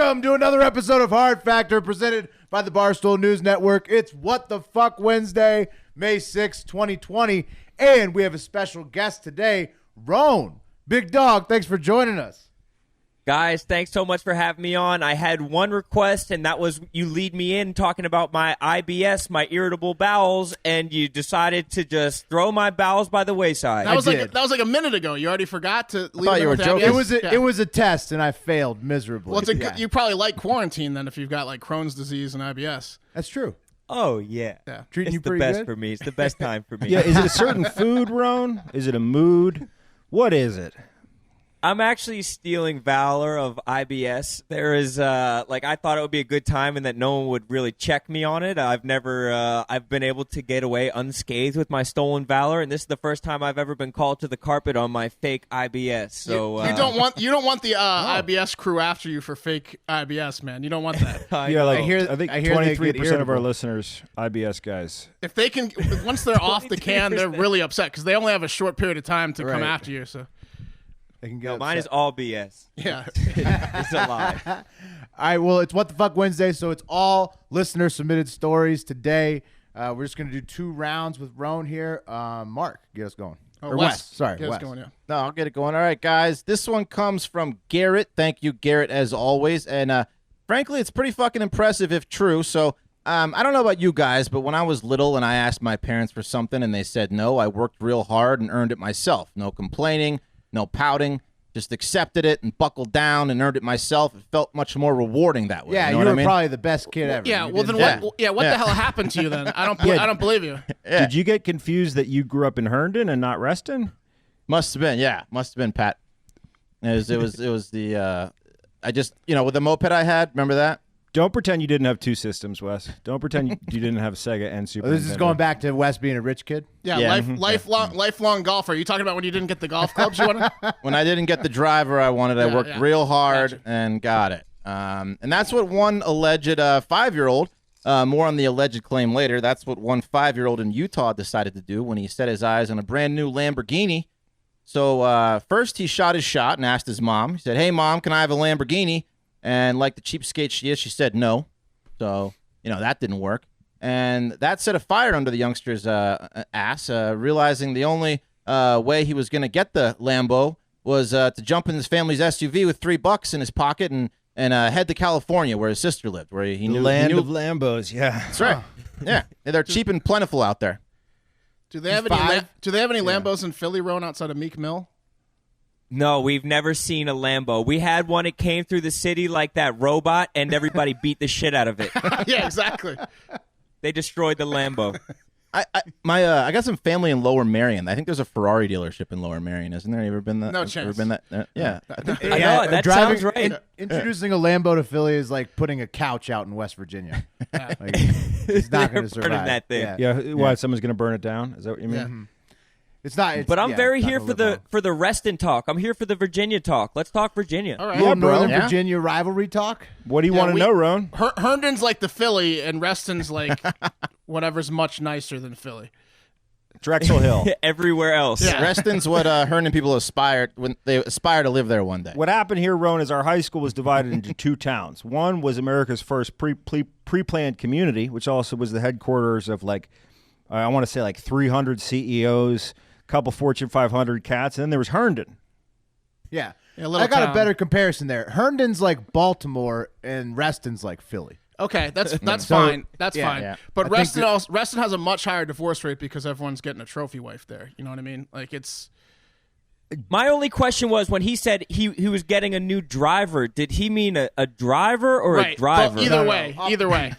Welcome to another episode of Hard Factor presented by the Barstool News Network. It's What the Fuck Wednesday, May 6, 2020, and we have a special guest today, Rone. Big dog, thanks for joining us. Guys, thanks so much for having me on. I had one request, and that was you lead me in talking about my IBS, my irritable bowels, and you decided to just throw my bowels by the wayside. That was like a minute ago. You already forgot to leave. I thought you were joking. It was a test, and I failed miserably. Well, you probably like quarantine then if you've got like Crohn's disease and IBS. That's true. Oh, yeah. Treating you It's the pretty best good? for me. It's the best time for me. Yeah, is it a certain food, Rone? Is it a mood? What is it? I'm actually stealing valor of IBS. There is, I thought it would be a good time and that no one would really check me on it. I've been able to get away unscathed with my stolen valor, and this is the first time I've ever been called to the carpet on my fake IBS. So you don't want the IBS crew after you for fake IBS, man. You don't want that. Yeah, like I I think hear they get 23% of our irritable. listeners, IBS guys. If they can, once they're off the can, they're really upset because they only have a short period of time to come Right. after you. So They can get mine is upset. all BS. yeah. It's a lie. All right, well, it's What the Fuck Wednesday, so it's all listener-submitted stories today. We're just going to do 2 rounds with Rone here. Mark, get us going. Oh, Or Wes. Sorry, Get us Wes. going, yeah. No, I'll get it going. All right, guys. This one comes from Garrett. Thank you, Garrett, as always. And frankly, it's pretty fucking impressive if true. So I don't know about you guys, but when I was little and I asked my parents for something and they said no, I worked real hard and earned it myself. No complaining, no pouting. Just accepted it and buckled down and earned it myself. It felt much more rewarding that way. Yeah, you know you what were I mean? probably the best kid ever. Yeah. You Well, then didn't- what? Yeah. What the hell happened to you then? I don't believe you. Yeah. Did you get confused that you grew up in Herndon and not Reston? Must have been, yeah. Must have been, Pat. It was the I just, with the moped I had, remember that? Don't pretend you didn't have 2 systems, Wes. Don't pretend you didn't have Sega and Super Oh, this is Nintendo. going back to Wes being a rich kid? Yeah. Yeah. Lifelong golfer. Are you talking about when you didn't get the golf clubs you wanted? When I didn't get the driver I wanted, I worked yeah. real hard Gotcha. and got it. And that's what one alleged 5-year-old, more on the alleged claim later, that's what one 5-year-old in Utah decided to do when he set his eyes on a brand new Lamborghini. So first he shot his shot and asked his mom. He said, "Hey, Mom, can I have a Lamborghini?" And like the cheapskate she is, she said no. So, that didn't work. And that set a fire under the youngster's ass, realizing the only way he was going to get the Lambo was to jump in his family's SUV with $3 in his pocket and head to California where his sister lived, where he knew. Land he knew, of Lambos, yeah. That's right. Yeah, they're cheap and plentiful out there. Do they have any Lambos in Philly, Rone, outside of Meek Mill? No, we've never seen a Lambo. We had one. It came through the city like that robot, and everybody beat the shit out of it. Yeah, exactly. They destroyed the Lambo. I got some family in Lower Merion. I think there's a Ferrari dealership in Lower Merion, isn't there? You ever been that? No Ever chance. been that? Yeah. I think I know, that sounds right. Introducing a Lambo to Philly is like putting a couch out in West Virginia. Like, it's not going to They're burning survive. that thing. Yeah, why, someone's going to burn it down? Is that what you mean? Yeah. It's not. But I'm very it's not here gonna for live long. the Reston talk. I'm here for the Virginia talk. Let's talk Virginia. All right. Little bro. Northern Yeah. Virginia rivalry talk. What do you Yeah, want to we- know, Rone? Herndon's like the Philly, and Reston's like whatever's much nicer than Philly. Drexel Hill. Everywhere else. Yeah. Reston's what Herndon people aspire when they aspire to live there one day. What happened here, Rone, is our high school was divided into 2 towns. One was America's first pre-planned community, which also was the headquarters of I want to say 300 CEOs, a couple Fortune 500 cats, and then there was Herndon. Yeah. Yeah, little I got town. a better comparison there. Herndon's like Baltimore and Reston's like Philly. Okay, that's So, fine. That's yeah, fine. yeah. But I think Reston has a much higher divorce rate because everyone's getting a trophy wife there. You know what I mean? Like it's My only question was when he said he was getting a new driver, did he mean a driver or a right. driver? But either way.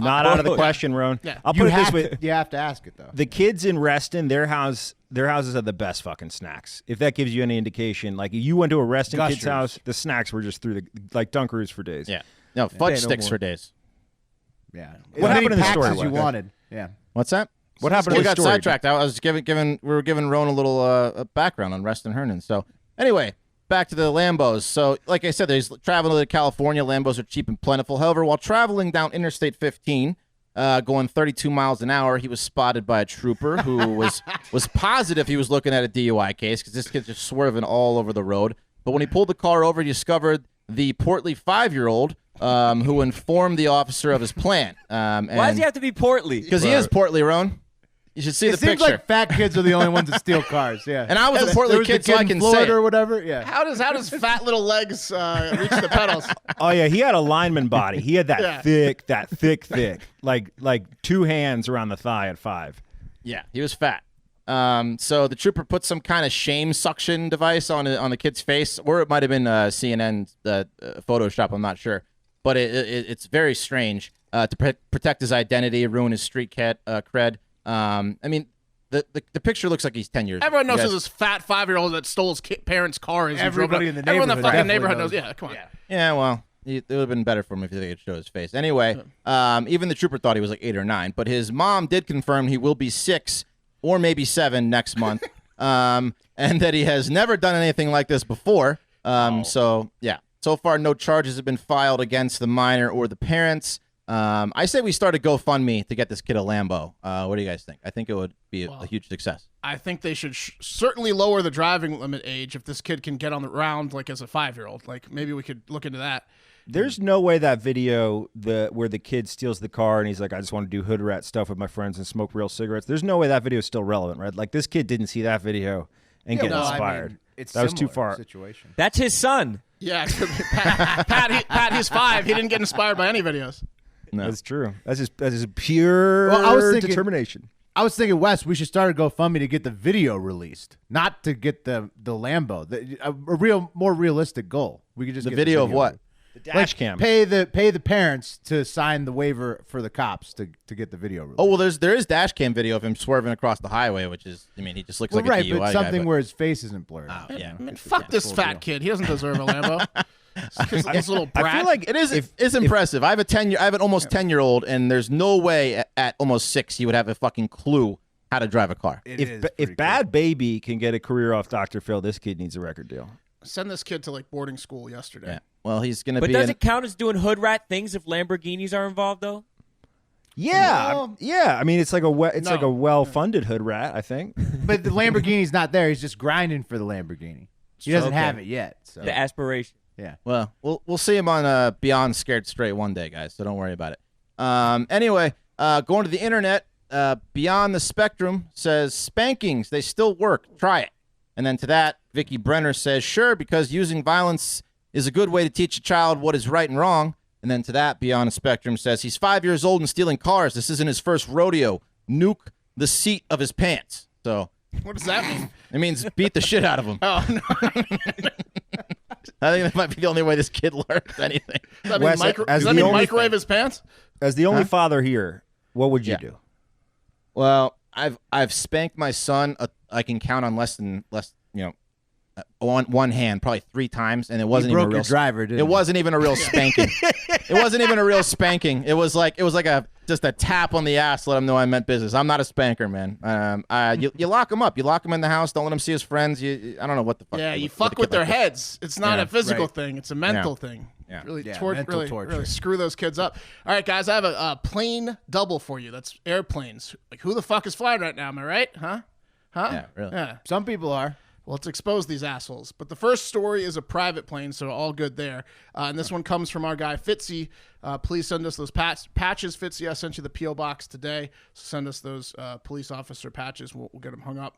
Not out of the question, Rone. Yeah. I'll You put it this have way. to, you have to ask it though. The kids in Reston, their houses have the best fucking snacks. If that gives you any indication, like you went to a Reston kid's Gushers. house, the snacks were just through like Dunkaroos for days. Yeah. No, fudge no sticks more. for days. Yeah. What happened in the story, As you Wes? wanted. Yeah. What's that? What happened in We the got story? sidetracked. I was we were giving Rone a little background on Reston Herndon. So anyway, back to the Lambos. So like I said, he's traveling to California. Lambos are cheap and plentiful. However, while traveling down Interstate 15, going 32 miles an hour, he was spotted by a trooper who was positive he was looking at a DUI case because this kid's just swerving all over the road. But when he pulled the car over, he discovered the portly 5-year-old who informed the officer of his plan. Why does he have to be portly? Because he is portly, Rone. You should see the seems picture. like fat kids are the only ones that steal cars. Yeah. And I was a There portly was kid, the so I in can Florida say it. or whatever. Yeah. How does fat little legs reach the pedals? Oh yeah, he had a lineman body. He had that Yeah. thick, like 2 hands around the thigh at 5. Yeah, he was fat. So the trooper put some kind of shame suction device on the kid's face, or it might have been CNN Photoshop. I'm not sure, but it's very strange to protect his identity, ruin his street cred. I mean, the picture looks like he's 10 years. Everyone knows who this fat 5-year-old that stole his parents' car is. Everybody in the Everyone in the fucking neighborhood neighborhood knows. definitely Yeah, come on. Yeah, well, it would have been better for him if they could show his face. Anyway, even the trooper thought he was like 8 or 9, but his mom did confirm he will be 6 or maybe 7 next month, and that he has never done anything like this before. So, yeah. So far, no charges have been filed against the minor or the parents. I say we start a GoFundMe to get this kid a Lambo. What do you guys think? I think it would be a huge success. I think they should certainly lower the driving limit age if this kid can get on the round like as a 5-year-old. Like maybe we could look into that. There's no way that video where the kid steals the car and he's like, I just want to do hood rat stuff with my friends and smoke real cigarettes. There's no way that video is still relevant, right? Like this kid didn't see that video and get inspired. That was too far. Situation. That's his son. Yeah, Pat, he's 5. He didn't get inspired by any videos. No. That's true. That's just pure Well, I was thinking- determination. I was thinking, Wes, we should start a GoFundMe to get the video released, not to get the Lambo. A more realistic goal. We could just The get video of what? The dash cam. Pay the parents to sign the waiver for the cops to get the video released. Oh, well, there is dash cam video of him swerving across the highway, which is, I mean, he just looks like a right, DUI but guy, something but- where his face isn't blurred. Yeah. I mean, fuck this fat kid. He doesn't deserve a Lambo. This little brat. I feel like It's impressive. I have an almost 10-year-old, and there's no way at almost 6 he would have a fucking clue how to drive a car. if Bad Baby can get a career off Dr. Phil, this kid needs a record deal. Send this kid to like boarding school yesterday. Yeah. Well, he's gonna But be. does it count as doing hood rat things if Lamborghinis are involved, though? Yeah, yeah. I mean, it's like No. like a well-funded hood rat, I think. But the Lamborghini's not there. He's just grinding for the Lamborghini. He doesn't have it yet. So The aspiration. yeah. Well, we'll see him on Beyond Scared Straight one day, guys. So don't worry about it. Anyway, going to the internet. Beyond the Spectrum says spankings, they still work. Try it. And then to that, Vicky Brenner says, sure, because using violence is a good way to teach a child what is right and wrong. And then to that, Beyond the Spectrum says, he's 5 years old and stealing cars. This isn't his first rodeo. Nuke the seat of his pants. So What does that mean? it means beat the shit out of him. Oh no! I think that might be the only way this kid learns anything. Does that mean, Wes, as does that the mean only microwave his pants? As the only father here, what would you Yeah. do? Well, I've spanked my son. I can count on one hand, probably 3 times, and it wasn't broke even a real your driver, didn't It he? wasn't even a real spanking. It wasn't even a real spanking. It was like just a tap on the ass to let him know I meant business. I'm not a spanker, man. You lock him up. You lock him in the house. Don't let him see his friends. I don't know what the fuck. Yeah, you what fuck the with kid their like this. heads. It's not Yeah, a physical right. thing. It's a mental thing. Yeah. Really, Yeah, really, torture. really screw those kids up. All right, guys, I have a plane double for you. That's airplanes. Like, who the fuck is flying right now? Am I right? Huh? Yeah, really. Yeah. Some people are. Well, let's expose these assholes. But the first story is a private plane, so all good there. And this one comes from our guy, Fitzy. Please send us those patches, Fitzy. I sent you the P.O. box today. So send us those police officer patches. We'll get them hung up.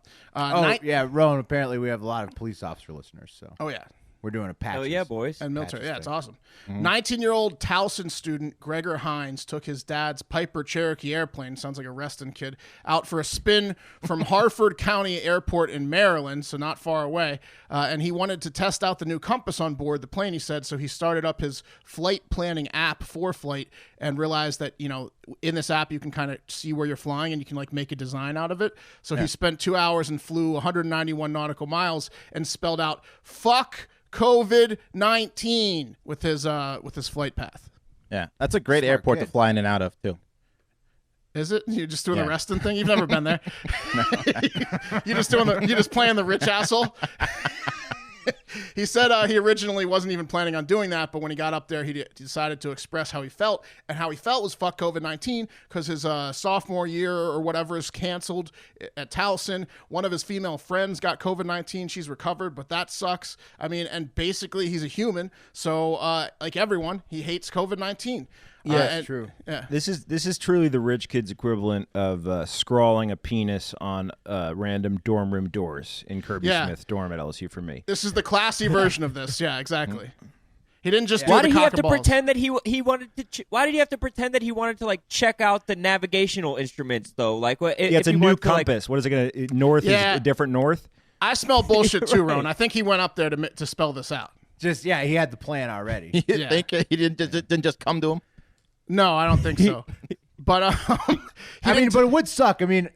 Yeah, Rone. Apparently, we have a lot of police officer listeners, so Oh, yeah. we're doing a patch. Oh, yeah, boys. And military. Patches Yeah, it's thing. awesome. 19-year-old Towson student Gregor Hines took his dad's Piper Cherokee airplane, sounds like a Reston kid, out for a spin from Harford County Airport in Maryland, so not far away. And he wanted to test out the new compass on board the plane, he said, so he started up his flight planning app for flight and realized that, in this app you can kind of see where you're flying and you can like make a design out of it. So he spent 2 hours and flew 191 nautical miles and spelled out "fuck COVID-19" with his flight path. Yeah, that's a great airport to fly in and out of too. Is it? You're just doing Yeah. the Reston thing? You've never been there. You're just playing the rich asshole. He said he originally wasn't even planning on doing that, but when he got up there, he decided to express how he felt, and how he felt was fuck COVID-19 because his sophomore year or whatever is canceled at Towson. One of his female friends got COVID-19. She's recovered, but that sucks. I mean, and basically he's a human, so like everyone, he hates COVID-19. Yeah, it's true. Yeah. This is truly the rich kid's equivalent of scrawling a penis on random dorm room doors in Kirby Smith's dorm at LSU for me. This is the classy version of this. Yeah, exactly. He didn't just do Why the did he have to cock-and-balls. pretend that he wanted to? Why did he have to pretend that he wanted to like check out the navigational instruments though? Like, what? Yeah, it's a new compass. What is it going to? North is a different north. I smell bullshit too, Rone. I think he went up there to spell this out. He had the plan already. You think he didn't just come to him? No, I don't think so. But but it would suck. I mean,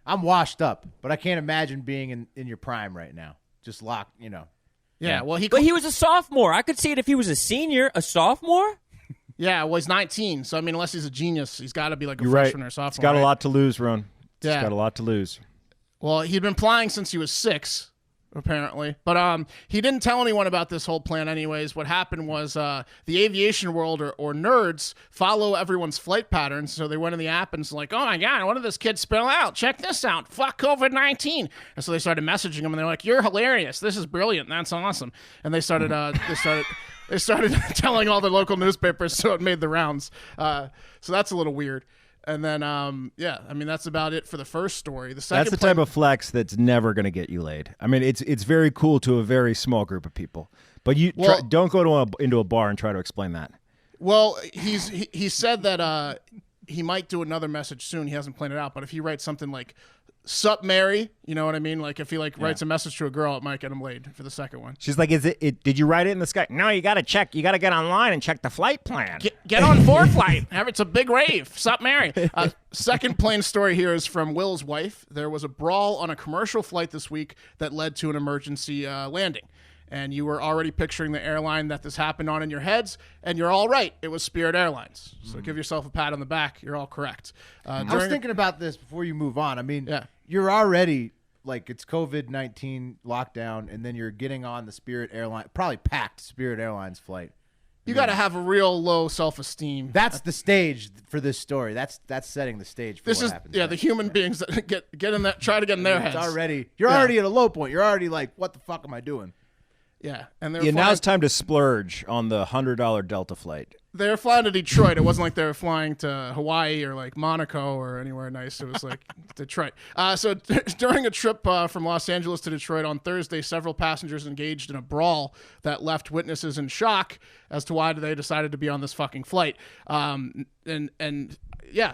I'm washed up, but I can't imagine being in your prime right now. Just locked, Yeah, well, but he was a sophomore. I could see it if he was a senior. A sophomore? Yeah, well, he's 19, so I mean, unless he's a genius, he's got to be like a You're freshman right. or sophomore. It's got a right? lot to lose, Ron. It's Yeah. got a lot to lose. Well, he'd been applying since he was 6, apparently. But he didn't tell anyone about this whole plan anyways. What happened was the aviation world or nerds follow everyone's flight patterns. So they went in the app and it's like, oh my God, what did this kid spell out? Check this out. Fuck COVID-19. And so they started messaging him and they're like, you're hilarious. This is brilliant. That's awesome. And they started they started telling all the local newspapers, so it made the rounds. So that's a little weird. And then, that's about it for the first story. The second, That's the type of flex that's never going to get you laid. I mean, it's very cool to a very small group of people, but don't go into a bar and try to explain that. Well, he said that he might do another message soon. He hasn't planned it out, but if he writes something like "Sup, Mary," you know what I mean? Like if he writes a message to a girl, it might get him laid for the second one. She's like, did you write it in the sky? No, you got to check. You got to get online and check the flight plan. Get on 4Flight. It's a big rave. Sup, Mary. Second plane story here is from Will's wife. There was a brawl on a commercial flight this week that led to an emergency landing. And you were already picturing the airline that this happened on in your heads, and you're all right. It was Spirit Airlines. So give yourself a pat on the back. You're all correct. I was thinking about this before you move on. I mean, you're already, it's COVID-19 lockdown, and then you're getting on the Spirit Airline, probably packed Spirit Airlines flight. You got to have a real low self-esteem. That's the stage for this story. That's setting the stage for what happens. The human beings that get in that, try to get in their heads. You're already at a low point. You're already like, what the fuck am I doing? Yeah, and now it's time to splurge on the $100 Delta flight. They were flying to Detroit. It wasn't like they were flying to Hawaii or like Monaco or anywhere nice. It was like Detroit. So during a trip from Los Angeles to Detroit on Thursday, several passengers engaged in a brawl that left witnesses in shock as to why they decided to be on this fucking flight.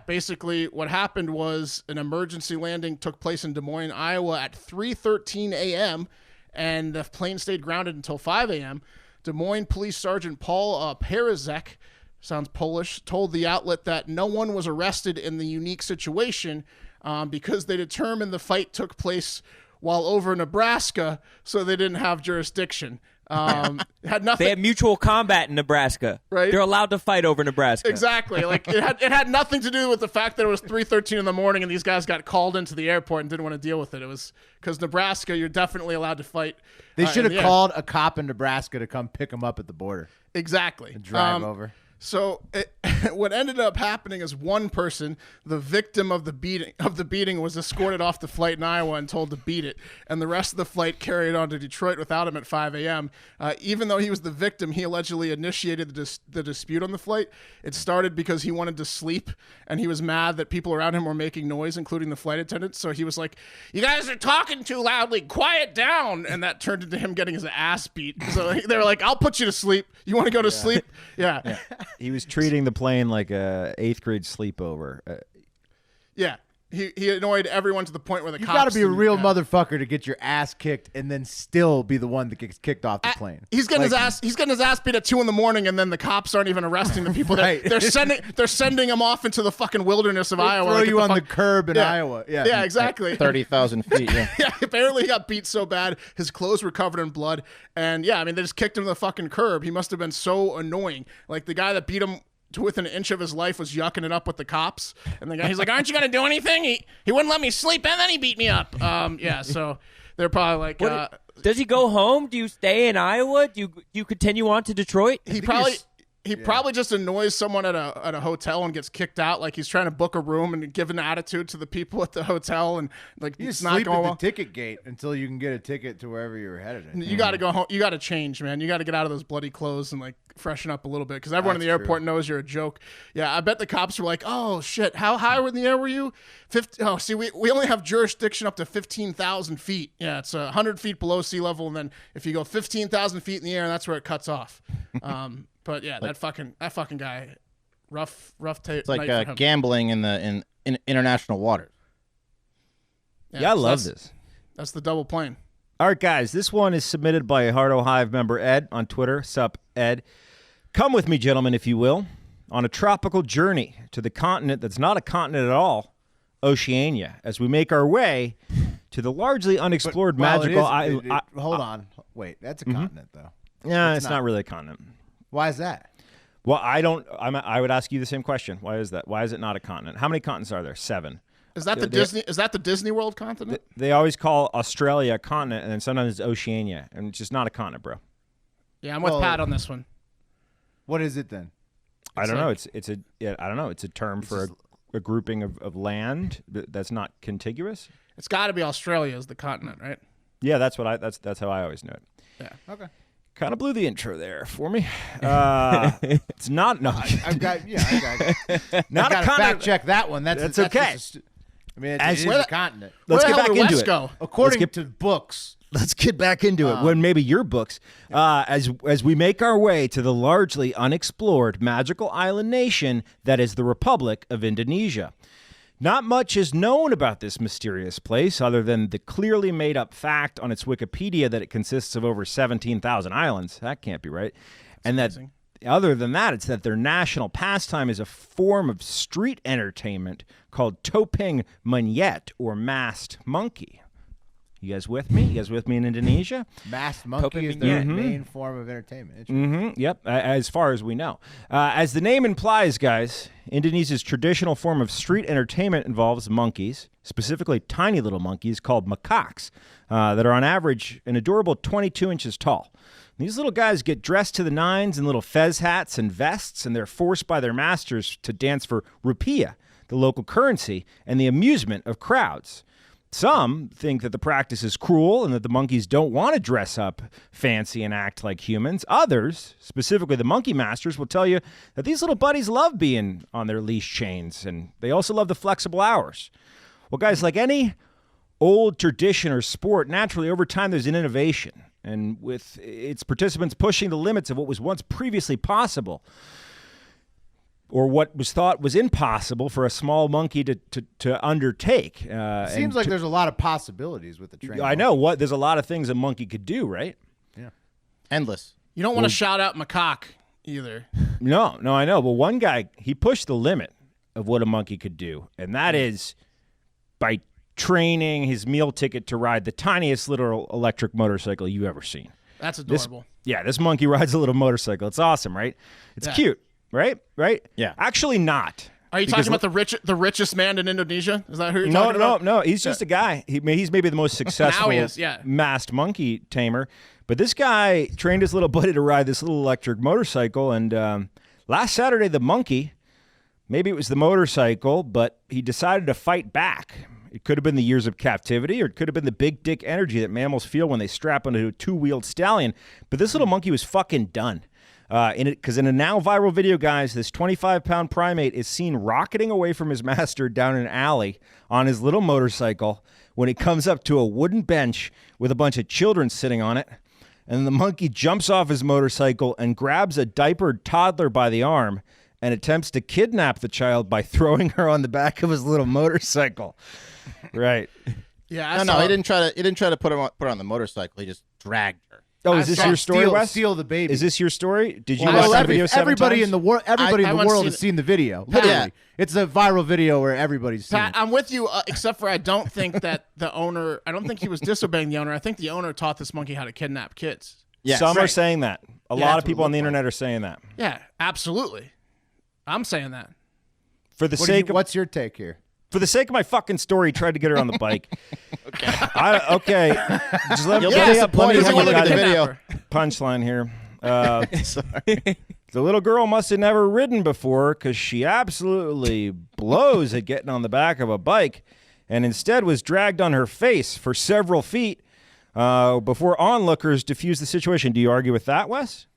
Basically what happened was an emergency landing took place in Des Moines, Iowa at 3:13 a.m., and the plane stayed grounded until 5 a.m. Des Moines Police Sergeant Paul Perizek, sounds Polish, told the outlet that no one was arrested in the unique situation because they determined the fight took place while over Nebraska, so they didn't have jurisdiction. Had nothing. They had mutual combat in Nebraska. Right. They're allowed to fight over Nebraska. Exactly. Like it had nothing to do with the fact that it was 3:13 in the morning and these guys got called into the airport and didn't want to deal with it. It was because Nebraska, you're definitely allowed to fight. They should have called a cop in Nebraska to come pick them up at the border. Exactly. And drive over. So what ended up happening is one person, the victim of the beating, was escorted off the flight in Iowa and told to beat it, and the rest of the flight carried on to Detroit without him at 5 a.m. Even though he was the victim, he allegedly initiated the dispute on the flight. It started because he wanted to sleep, and he was mad that people around him were making noise, including the flight attendants. So he was like, "You guys are talking too loudly. Quiet down!" And that turned into him getting his ass beat. So they were like, "I'll put you to sleep. You want to go to sleep?" Yeah. He was treating the plane like a 8th grade sleepover. Yeah. He annoyed everyone to the point where the You cops... got to be a real motherfucker to get your ass kicked and then still be the one that gets kicked off the plane. He's getting his ass beat at 2 a.m, and then the cops aren't even arresting the people. Right. They're sending him off into the fucking wilderness of Iowa. Throw Like, you on the curb in Iowa. Yeah, exactly. 30,000 feet. Yeah. Yeah, apparently he got beat so bad, his clothes were covered in blood. And yeah, I mean, they just kicked him to the fucking curb. He must have been so annoying. Like the guy that beat him to within an inch of his life was yucking it up with the cops. And the guy, he's like, "Aren't you going to do anything?" He wouldn't let me sleep, and then he beat me up. So They're probably like, Does he go home? Do you stay in Iowa? Do you continue on to Detroit? He probably just annoys someone at a hotel and gets kicked out. Like he's trying to book a room and give an attitude to the people at the hotel, and like You it's not sleep going at well. the ticket gate until you can get a ticket to wherever you're headed. You got to go home. You got to change, man. You got to get out of those bloody clothes and like freshen up a little bit because everyone in the airport knows you're a joke. Yeah, I bet the cops were like, "Oh shit, how high in the air were you?" 50. Oh, see, we only have jurisdiction up to 15,000 feet. Yeah, it's 100 feet below sea level, and then if you go 15,000 feet in the air, that's where it cuts off. But yeah, that fucking guy, rough tape. It's like gambling in international waters. Yeah, I love this. That's the double plane. All right, guys, this one is submitted by a Hardo Hive member, Ed, on Twitter. Sup, Ed. Come with me, gentlemen, if you will, on a tropical journey to the continent that's not a continent at all, Oceania, as we make our way to the largely unexplored magical island. Hold on. Wait, that's a continent, though. Yeah, it's not really a continent. Why is that? Well, I would ask you the same question. Why is that? Why is it not a continent? How many continents are there? 7. Is that the Disney World continent? They always call Australia a continent, and then sometimes it's Oceania, and it's just not a continent, bro. Yeah, I'm with Pat on this one. What is it then? I don't know. I don't know. It's a term for a grouping of land that's not contiguous. It's got to be Australia as the continent, right? Yeah, that's how I always knew it. Yeah. Okay. Kind of blew the intro there for me. It's not. No, I've got. not a continent. Fact check that one. That's okay. It is a continent. Let's get back into West it. Go? According to books. Let's get back into it. When maybe your books, as we make our way to the largely unexplored magical island nation that is the Republic of Indonesia. Not much is known about this mysterious place other than the clearly made-up fact on its Wikipedia that it consists of over 17,000 islands. That can't be right. And amazing. That, other than that, it's that their national pastime is a form of street entertainment called topeng monyet, or masked monkey. You guys with me? You guys with me in Indonesia? Masked monkey is their main form of entertainment. Yep, as far as we know. As the name implies, guys, Indonesia's traditional form of street entertainment involves monkeys, specifically tiny little monkeys called macaques, that are on average an adorable 22 inches tall. These little guys get dressed to the nines in little fez hats and vests, and they're forced by their masters to dance for rupiah, the local currency, and the amusement of crowds. Some think that the practice is cruel and that the monkeys don't want to dress up fancy and act like humans. Others, specifically the monkey masters, will tell you that these little buddies love being on their leash chains, and they also love the flexible hours. Well, guys, like any old tradition or sport, naturally, over time, there's an innovation, and with its participants pushing the limits of what was once previously possible, or what was thought was impossible for a small monkey to undertake. Seems like there's a lot of possibilities with the train. I know. There's a lot of things a monkey could do, right? Yeah. Endless. You don't want to shout out macaque either. No, I know. But one guy, he pushed the limit of what a monkey could do, and that is by training his meal ticket to ride the tiniest little electric motorcycle you've ever seen. That's adorable. This monkey rides a little motorcycle. It's awesome, right? It's cute. Right? Yeah. Actually not. Are you talking about the richest man in Indonesia? Is that who you're talking about? No. He's just a guy. He's maybe the most successful Now he is, masked monkey tamer. But this guy trained his little buddy to ride this little electric motorcycle. And last Saturday, the monkey, maybe it was the motorcycle, but he decided to fight back. It could have been the years of captivity, or it could have been the big dick energy that mammals feel when they strap onto a two-wheeled stallion. But this little monkey was fucking done. Because in a now viral video, guys, this 25-pound primate is seen rocketing away from his master down an alley on his little motorcycle when he comes up to a wooden bench with a bunch of children sitting on it. And the monkey jumps off his motorcycle and grabs a diapered toddler by the arm and attempts to kidnap the child by throwing her on the back of his little motorcycle. Right. Yeah. No, he didn't try to put her on the motorcycle. He just dragged her. Oh, is this your story, Wes? Steal the baby. Is this your story? Did you watch the video 7 everybody times? in the world, has seen the video. Literally, Yeah. It's a viral video where everybody's seen Pat, it. I'm with you, except for I don't think that the owner. I don't think he was disobeying the owner. I think the owner taught this monkey how to kidnap kids. Yes. Some are Right. saying that. A Yeah, lot that's of people on the internet are saying that. Yeah, absolutely. I'm saying that. For the sake of What's your take here? For the sake of my fucking story, tried to get her on the bike. Okay. Just let me have the video. Punchline here. Sorry. The little girl must have never ridden before because she absolutely blows at getting on the back of a bike and instead was dragged on her face for several feet before onlookers diffused the situation. Do you argue with that, Wes?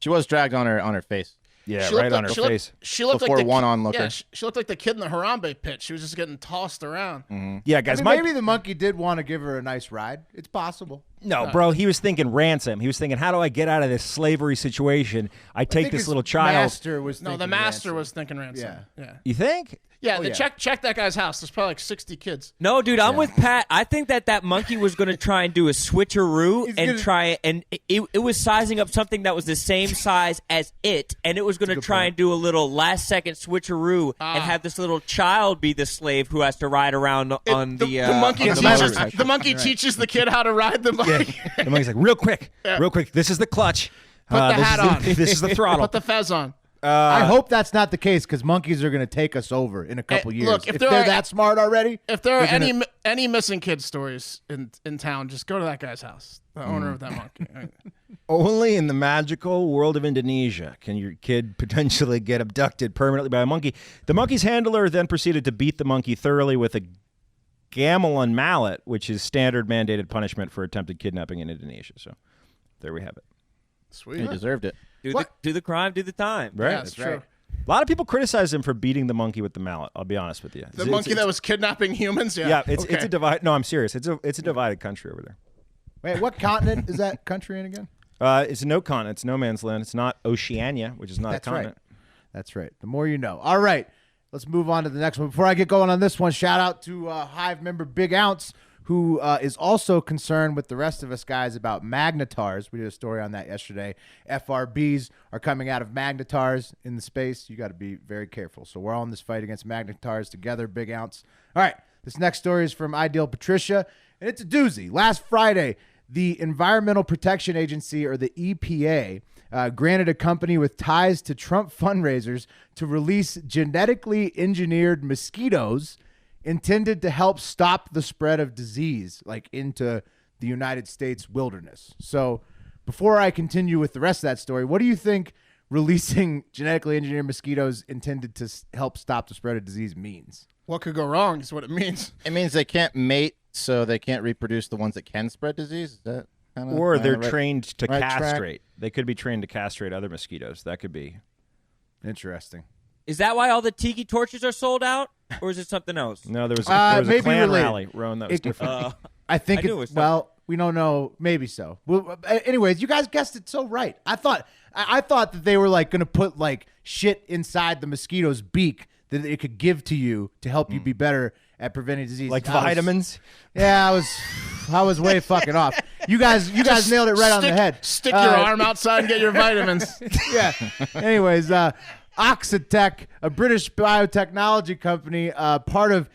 She was dragged on her face. Yeah, right on her face. She looked before like one onlooker. Yeah, she looked like the kid in the Harambe pit. She was just getting tossed around. Mm-hmm. Yeah, guys. Maybe the monkey did want to give her a nice ride. It's possible. No, bro. He was thinking ransom. He was thinking, how do I get out of this slavery situation? I take this little child. Master was the master was thinking ransom. Yeah. You think? Yeah, check that guy's house. There's probably like 60 kids. No, dude, I'm with Pat. I think that monkey was going to try and do a switcheroo and it was sizing up something that was the same size as it, and it was going to try and do a little last-second switcheroo and have this little child be the slave who has to ride around on the monkey. motorcycle. The monkey teaches the kid how to ride the bike. Yeah. The monkey's like, real quick. This is the clutch. Put the hat on. This is the throttle. Put the fez on. I hope that's not the case because monkeys are going to take us over in a couple years. Look, if they're that smart already. If there are any missing kid stories in town, just go to that guy's house, the owner of that monkey. Only in the magical world of Indonesia can your kid potentially get abducted permanently by a monkey. The monkey's handler then proceeded to beat the monkey thoroughly with a gamelan mallet, which is standard mandated punishment for attempted kidnapping in Indonesia. So there we have it. Sweet. He deserved it. Do the crime, do the time. Right? Yeah, that's true. A lot of people criticize him for beating the monkey with the mallet. I'll be honest with you. The monkey that was kidnapping humans? Yeah, it's a divide. No, I'm serious. It's a divided country over there. Wait, what continent is that country in again? It's no continent. It's no man's land. It's not Oceania, which is not a continent. That's right. The more you know. All right. Let's move on to the next one. Before I get going on this one, shout out to Hive member Big Ounce, who is also concerned with the rest of us guys about magnetars. We did a story on that yesterday. FRBs are coming out of magnetars in the space. You got to be very careful. So we're all in this fight against magnetars together, Big Ounce. All right. This next story is from Ideal Patricia, and it's a doozy. Last Friday, the Environmental Protection Agency, or the EPA, granted a company with ties to Trump fundraisers to release genetically engineered mosquitoes intended to help stop the spread of disease, like into the United States wilderness. So before I continue with the rest of that story, what do you think releasing genetically engineered mosquitoes intended to help stop the spread of disease means? What could go wrong is what it means. It means they can't mate, so they can't reproduce the ones that can spread disease. Is that kind of, or they're trained to right castrate. They could be trained to castrate other mosquitoes. That could be interesting. Is that why all the tiki torches are sold out, or is it something else? No, there was a maybe Klan related. rally, Rone, that was different. I think I knew it was we don't know. Maybe so. Well, anyways, you guys guessed it so right. I thought that they were like going to put like shit inside the mosquito's beak that it could give to you to help you be better at preventing disease, like vitamins. I was way fucking off. You guys nailed it right on the head. Stick your arm outside and get your vitamins. Yeah. Anyways, Oxitec, a British biotechnology company, part of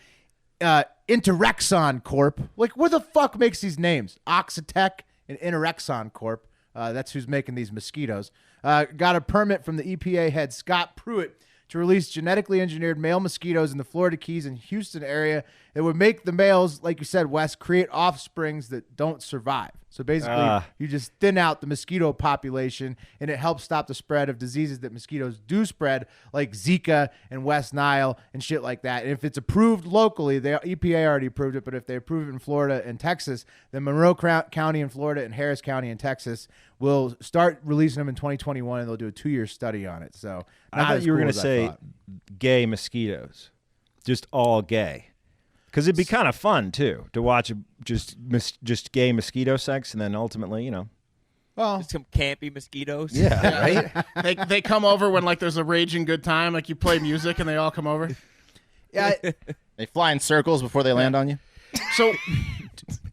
Interexon Corp. Like, where the fuck makes these names? Oxitec and Interexon Corp. That's who's making these mosquitoes. Got a permit from the EPA head, Scott Pruitt, to release genetically engineered male mosquitoes in the Florida Keys and Houston area that would make the males, like you said, Wes, create offsprings that don't survive. So basically, you just thin out the mosquito population, and it helps stop the spread of diseases that mosquitoes do spread, like Zika and West Nile and shit like that. And if it's approved locally, the EPA already approved it, but if they approve it in Florida and Texas, then Monroe County in Florida and Harris County in Texas will start releasing them in 2021, and they'll do a 2-year study on it. So I thought you were going to say gay mosquitoes, just all gay. Because it'd be kind of fun, too, to watch just gay mosquito sex, and then ultimately, Just some campy mosquitoes. Yeah, right? They come over when like there's a raging good time, like you play music and they all come over. Yeah, They fly in circles before they land on you. So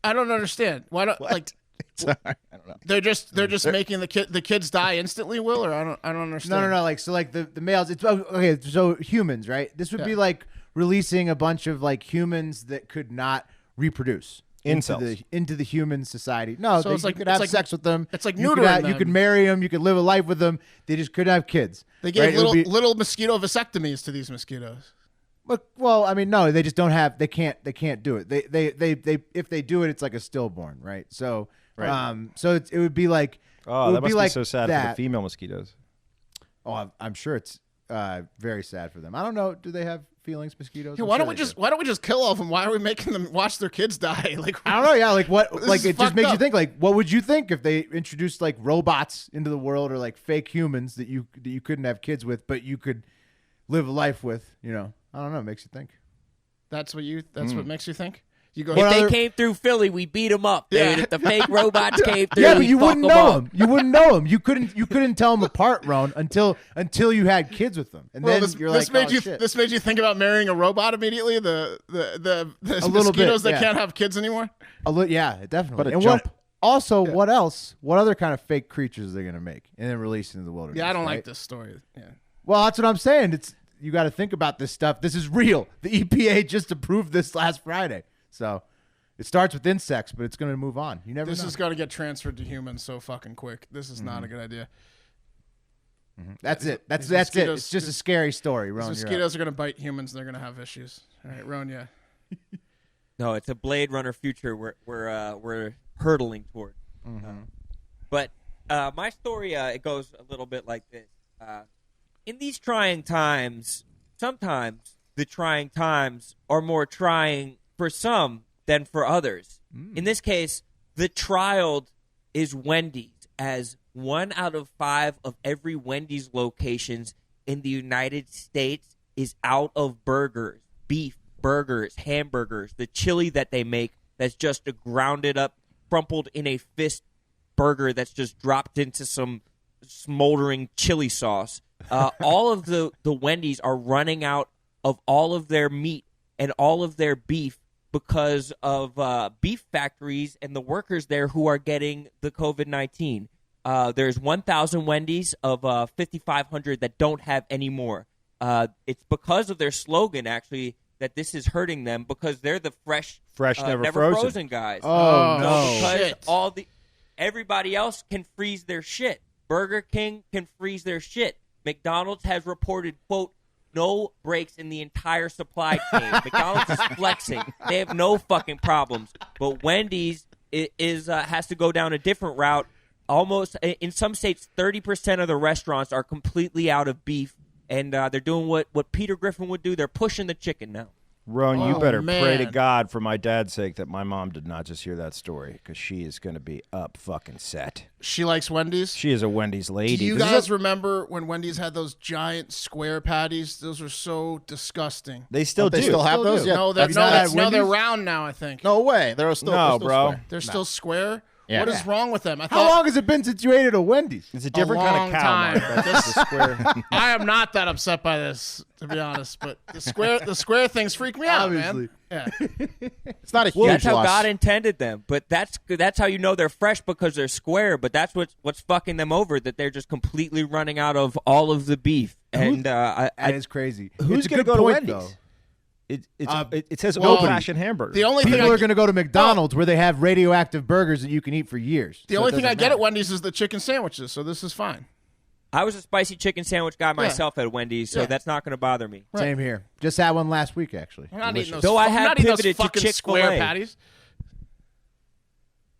I don't understand. Why don't like Sorry, I don't know. they're just making the kids die instantly, Will, or I don't understand. No. Like the males. It's okay. So humans, right? This would be like releasing a bunch of like humans that could not reproduce into the human society. No, So you could have sex with them. it's like you could neutering You could them. marry them. You could live a life with them. They just couldn't have kids. They gave right? little mosquito vasectomies to these mosquitoes. Well, I mean, no, they just don't have. They can't do it. They if they do it, it's like a stillborn, right? So, so it would be like. Oh, that must be like so sad for the female mosquitoes. Oh, I'm sure it's very sad for them. I don't know. Do they have feelings, mosquitoes? Yeah, why don't we just kill all of them? Why are we making them watch their kids die? Like, I don't know. Yeah, like what? Like it just makes up. you think. Like, what would you think if they introduced like robots into the world or like fake humans that you couldn't have kids with, but you could live a life with? You know, I don't know. It makes you think. That's what makes you think. You go. If they came through Philly, we beat them up, dude. Yeah. If the fake robots came through, Yeah, but we you wouldn't fuck 'em know up. them. You wouldn't know them. You couldn't tell them apart, Ron, until you had kids with them, and then you're like, shit. This made you think about marrying a robot immediately. The little mosquitoes bit, that yeah. can't have kids anymore. Yeah, definitely. But a and jump. what else? What other kind of fake creatures are they gonna make and then release into the wilderness? Yeah, I don't right? like this story. Yeah. Well, that's what I'm saying. You got to think about this stuff. This is real. The EPA just approved this last Friday, so. It starts with insects, but it's going to move on. You never know. This is going to get transferred to humans so fucking quick. This is not a good idea. That's it. That's These it. It's just a scary story, Ron. These mosquitoes are going to bite humans. They're going to have issues. All right, Ron, yeah. No, it's a Blade Runner future we're hurtling toward. But my story it goes a little bit like this. In these trying times, sometimes the trying times are more trying for some than for others. In this case, the trial is Wendy's, as 1 out of 5 of every Wendy's locations in the United States is out of burgers, beef, burgers, hamburgers, the chili that they make that's just a grounded up, crumpled in a fist burger that's just dropped into some smoldering chili sauce. All of the Wendy's are running out of all of their meat and all of their beef because of beef factories and the workers there who are getting the COVID-19. There's 1,000 Wendy's of 5,500 that don't have any more. It's because of their slogan, actually, that this is hurting them because they're the fresh never frozen guys. Oh, no. Because everybody else can freeze their shit. Burger King can freeze their shit. McDonald's has reported, quote, no breaks in the entire supply chain. McDonald's is flexing. They have no fucking problems. But Wendy's has to go down a different route. Almost, in some states, 30% of the restaurants are completely out of beef. And they're doing what Peter Griffin would do. They're pushing the chicken now. Ron, you better pray to man. God for my dad's sake that my mom did not just hear that story, because she is going to be up fucking set. She likes Wendy's. She is a Wendy's lady. Do you This is guys remember when Wendy's had those giant square patties? Those were so disgusting. They still do. They still have those? Yeah. No, they're Have you not had they're Wendy's? round now, I think. No way. They're still No, they're still bro. square. They're still square? Yeah. What is wrong with them? How long has it been since you ate at a Wendy's? It's a different long kind of cow. time. Mark. That's the square. I am not that upset by this, to be honest, but the square things freak me out, Obviously. man. Yeah. It's not a huge That's how loss. God intended them. But that's how you know they're fresh, because they're square. But that's what's fucking them over, that they're just completely running out of all of the beef. And That is crazy. Who's It's a going to good go to point, Wendy's? though. It says well, old-fashioned hamburger. The only thing People I are going to go to McDonald's where they have radioactive burgers that you can eat for years. the So only it thing I doesn't get matter. at Wendy's is the chicken sandwiches, so this is fine. I was a spicy chicken sandwich guy myself at Wendy's, so Yeah. that's not going to bother me. Same here. Just had one last week, actually. I'm not eating those. Though I I'm have not eating those pivoted to fucking Chick-fil-A. square patties.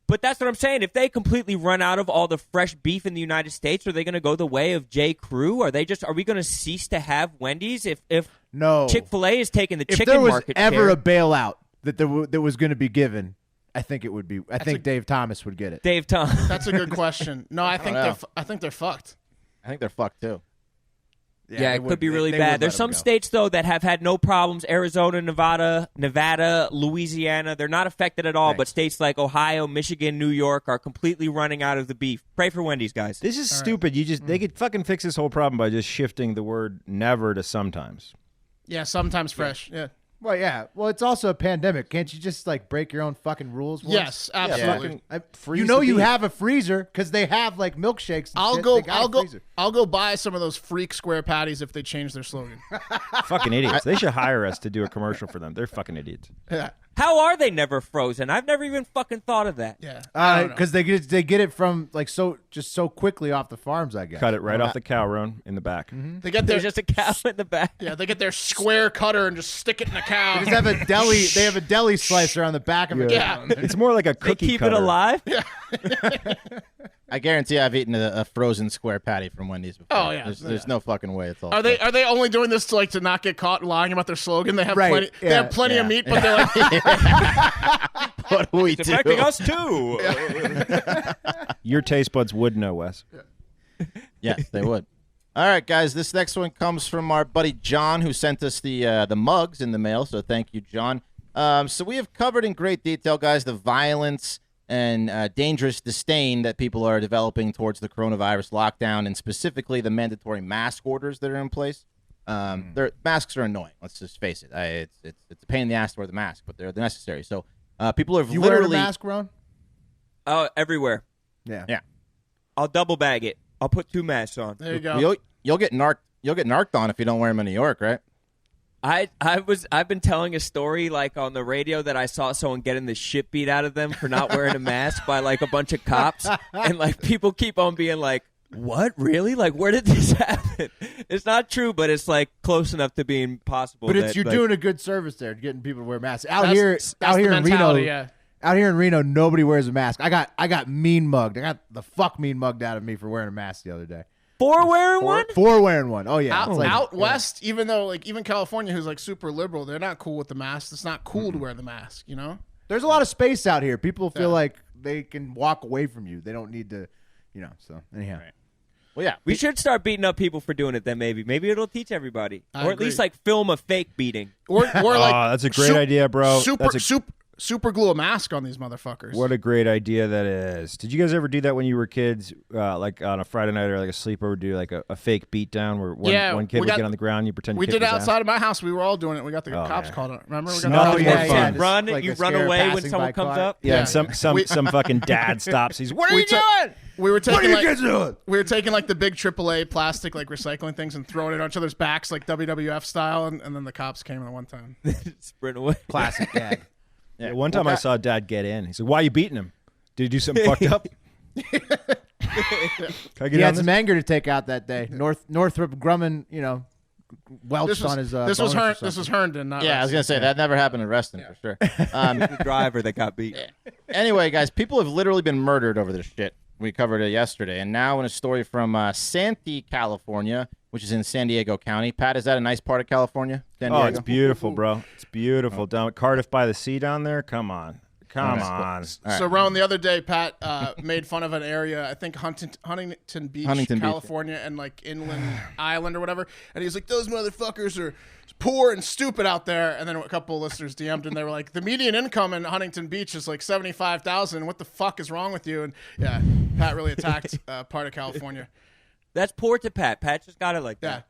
But that's what I'm saying. If they completely run out of all the fresh beef in the United States, are they going to go the way of J. Crew? Are we going to cease to have Wendy's if No. Chick-fil-A is taking the If chicken there was market ever share? a bailout that was going to be given, I think it would be. I think Dave Thomas would get it. Dave Tom. That's a good question. No, I think know. they're fucked. I think they're fucked too. Yeah, they it would- could be they- really they bad. would There's let some him go. states, though, that have had no problems. Arizona, Nevada, Louisiana, they're not affected at all. Thanks. But states like Ohio, Michigan, New York are completely running out of the beef. Pray for Wendy's, guys. This is stupid. They could fucking fix this whole problem by just shifting the word never to sometimes. Yeah, sometimes fresh. Yeah. Well, yeah. Well, it's also a pandemic. Can't you just break your own fucking rules? once? Yes, absolutely. Freeze You know the you beef. have a freezer because they have milkshakes. And I'll shit. go. They got a freezer. I'll go buy some of those freak square patties if they change their slogan. Fucking idiots. They should hire us to do a commercial for them. They're fucking idiots. Yeah. How are they never frozen? I've never even fucking thought of that. Yeah, I don't know. Because they get it from like so quickly off the farms. I guess Cut it right off the cow, Rone, in the back. They get their There's just a cow in the back. yeah, they get their square cutter and just stick it in the cow. They just have a deli. They have a deli slicer on the back of it. Yeah. It's more like a They cookie keep cutter. it alive? I guarantee I've eaten a frozen square patty from Wendy's before. Oh, yeah. There's no fucking way it's all. Are they only doing this to not get caught lying about their slogan? They have Right, plenty. They yeah, have plenty of yeah. meat, but they're like, What do we It's do? affecting us too. Your taste buds would know, Wes. Yes, they would. All right, guys. This next one comes from our buddy John, who sent us the mugs in the mail. So thank you, John. So we have covered in great detail, guys, the violence and dangerous disdain that people are developing towards the coronavirus lockdown, and specifically the mandatory mask orders that are in place. Masks are annoying. Let's just face it. It's a pain in the ass to wear the mask, but they're necessary. So people have You literally wear a mask, Ron? Oh, everywhere. Yeah. I'll double bag it. I'll put 2 masks on. there you go. You'll get narked on if you don't wear them in New York, right? I've been telling a story like on the radio that I saw someone getting the shit beat out of them for not wearing a mask by like a bunch of cops, and like people keep on being like, "What, really? Like, where did this happen?" It's not true, but it's like close enough to being possible. But that, you're like, doing a good service there, getting people to wear masks. Out That's- here that's in the Reno, mentality, yeah. out here in Reno, nobody wears a mask. I got mean mugged. I got the fuck mean mugged out of me for wearing a mask the other day. For wearing one? For wearing one. Oh yeah. Out, It's like- out west, even though like even California, who's like super liberal, they're not cool with the mask. It's not cool to wear the mask. You know. There's a lot of space out here. People feel Yeah. like they can walk away from you. They don't need to, So anyhow. Well, yeah. We should start beating up people for doing it then maybe it'll teach everybody. I Or at agree. least like film a fake beating. Or like that's a great idea, bro. Super glue a mask on these motherfuckers. What a great idea that is. Did you guys ever do that when you were kids, like on a Friday night or like a sleepover, do like a fake beatdown where one kid would get on the ground and you pretend we you did kicked it his outside of my house. We were all doing it. We got the cops yeah. called on. Remember? We It's got nothing the more cops fun. called. Just Run, like you a run scare away when passing someone by comes car. up. Yeah, and some fucking dad stops. He's, what are you doing? We were taking doing? we were taking like the big AAA plastic like recycling things and throwing it on each other's backs like WWF style, and then the cops came in one time. Sprint away. Classic gag. Yeah, one time I saw Dad get in. He said, "Why are you beating him? Did he do something fucked up?" Can I get He on had this? some anger to take out that day. Northrop Grumman, welched on his. This was Herndon. Not Yeah, I was gonna say that never happened in Reston for sure. The driver that got beat. Anyway, guys, people have literally been murdered over this shit. We covered it yesterday, and now in a story from Santee, California, which is in San Diego County. Pat, is that a nice part of California? San Oh, Diego? it's beautiful, bro. It's beautiful down at Cardiff by the Sea down there. Come on. So, Ron, the other day, Pat made fun of an area, I think Huntington Beach, California, and like Inland Island or whatever. And he's like, those motherfuckers are poor and stupid out there. And then a couple of listeners DM'd and they were like, the median income in Huntington Beach is like $75,000. What the fuck is wrong with you? And yeah, Pat really attacked part of California. That's poor to Pat. Pat just got it like Yeah. that.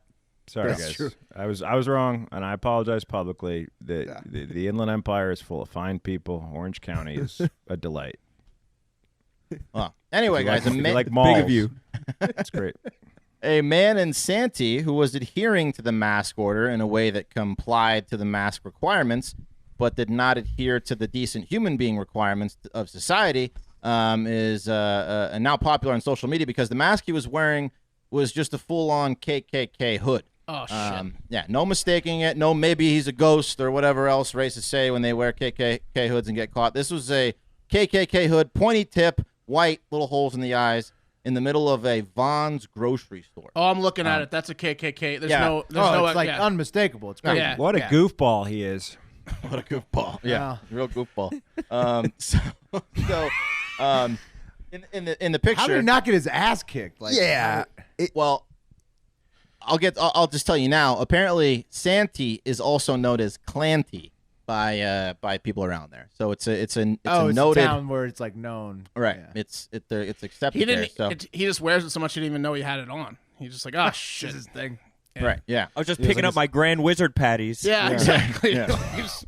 Sorry, guys. true. I was wrong, and I apologize publicly. The Inland Empire is full of fine people. Orange County is a delight. Well, anyway, guys, If you like malls, Big of you. It's great. a man in Santee who was adhering to the mask order in a way that complied to the mask requirements, but did not adhere to the decent human being requirements of society, is now popular on social media because the mask he was wearing was just a full-on KKK hood. Oh, shit. Yeah, no mistaking it. No, maybe he's a ghost or whatever else racists say when they wear KKK hoods and get caught. This was a KKK hood, pointy tip, white, little holes in the eyes, in the middle of a Vons grocery store. Oh, I'm looking at it. That's a KKK. There's yeah. no, it's like yeah. unmistakable. It's great. Yeah. What a goofball he is. What a goofball! Yeah, Yeah. real goofball. In the picture, How did he not get his ass kicked? Like, well, I'll just tell you now. Apparently, Santee is also known as Clanty by people around there. So it's a noted a town where it's like known. right. Yeah. It's accepted He there. didn't. So He just wears it so much he didn't even know he had it on. He's just like, oh shit. This is his thing. right, yeah. I was just picking up my Grand Wizard patties. Yeah, exactly. He's-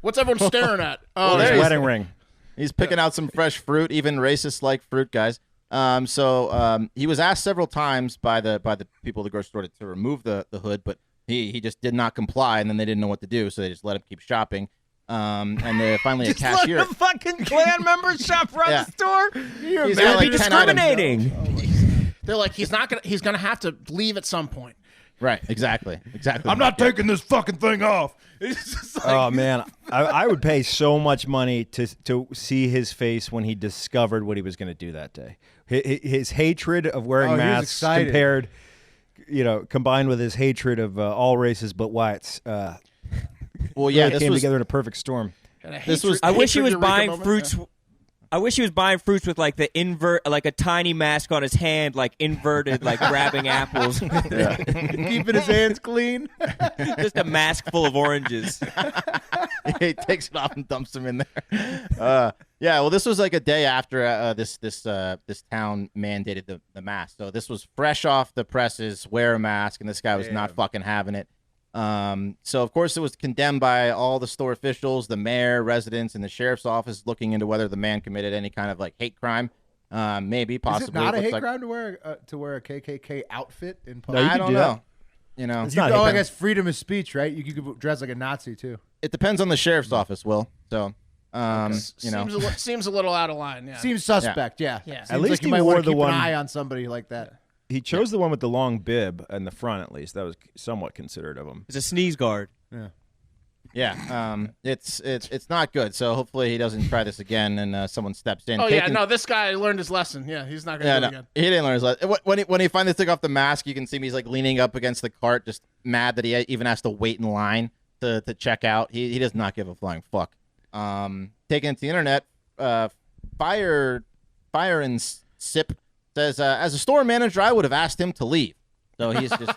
what's everyone staring at? Oh, there His he is. wedding ring. He's picking out some fresh fruit, even racist-like fruit, guys. So he was asked several times by the people at the grocery store to remove the hood, but he just did not comply, and then they didn't know what to do, so they just let him keep shopping. And finally a Just let cashier. the fucking Klan members shop around Yeah. the store. He's got like 10 items. Discriminating. They're like, he's gonna have to leave at some point. Right, exactly. I'm not taking this fucking thing off. It's just like, Oh man, I would pay so much money to see his face when he discovered what he was going to do that day. His hatred of wearing he was masks excited. combined with his hatred of all races but whites. Well, yeah, Really this came was together in a perfect storm. And a This was- I wish he was hatred eureka buying moment. fruits. I wish he was buying fruits with like the like a tiny mask on his hand, like inverted, like grabbing apples. keeping his hands clean. Just a mask full of oranges. he takes it off and dumps them in there. Yeah, well, this was like a day after this town mandated the mask. So this was fresh off the presses, wear a mask, and this guy was not fucking having it. So of course it was condemned by all the store officials, the mayor, residents, and the sheriff's office looking into whether the man committed any kind of like hate crime. Maybe, possibly. Is it not a looks hate like- crime to wear a KKK outfit in No, public? you I could don't do know. that. You know, It's not Oh, hate I crime. guess freedom of speech, right? You could dress like a Nazi too. it depends on the sheriff's office, Will. So, you know, Seems a little out of line. Yeah. Seems suspect. Yeah. Yeah. Seems At least like you he might wore want to the keep one- an eye on somebody like that. He chose the one with the long bib in the front, at least. That was somewhat considerate of him. It's a sneeze guard. yeah, it's not good. So hopefully he doesn't try this again, and someone steps in. Oh yeah, no, this guy learned his lesson. Yeah, he's not gonna Yeah, do no, it again. he didn't learn his lesson. When he finally took off the mask, you can see him. He's like leaning up against the cart, just mad that he even has to wait in line to check out. He does not give a flying fuck. Taking it to the internet, Fire and Sip says, as a store manager, I would have asked him to leave. So he's just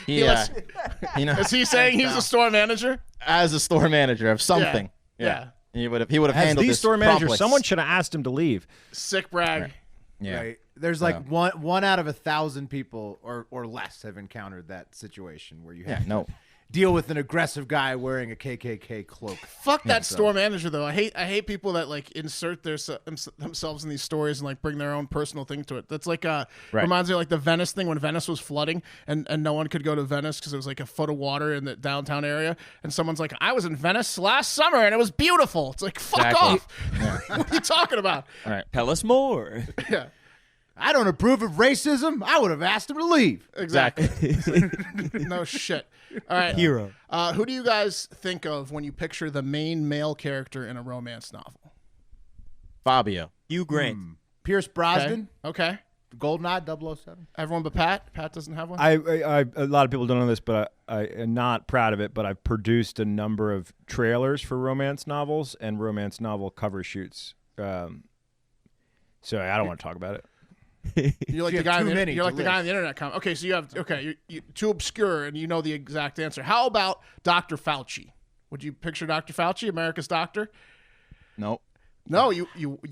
Is he saying he's a store manager? as a store manager of something. Yeah. He would have As handled the this store manager, promptly. someone should have asked him to leave. Sick brag. Yeah. Right. There's like one out of 1,000 people or less have encountered that situation where you have to deal with an aggressive guy wearing a KKK cloak. Fuck that store manager though. I hate people that like insert themselves in these stories and like bring their own personal thing to it. That's like reminds me of like the Venice thing when Venice was flooding and no one could go to Venice because it was like a foot of water in the downtown area. And someone's like, I was in Venice last summer and it was beautiful. It's like, fuck off. What are you talking about? All right. Tell us more. Yeah. I don't approve of racism. I would have asked him to leave. Exactly. No shit. All right. Hero. Who do you guys think of when you picture the main male character in a romance novel? Fabio. Hugh Grant. Pierce Brosnan, Okay. Goldeneye 007. Everyone but Pat. Pat doesn't have one. I a lot of people don't know this, but I am not proud of it. But I've produced a number of trailers for romance novels and romance novel cover shoots. So I don't want to talk about it. You're like You the guy. have too On the, many you're to like the guy list. on the internet. Okay, so you have you're too obscure, and you know the exact answer. How about Dr. Fauci? Would you picture Dr. Fauci, America's doctor? Nope. No, you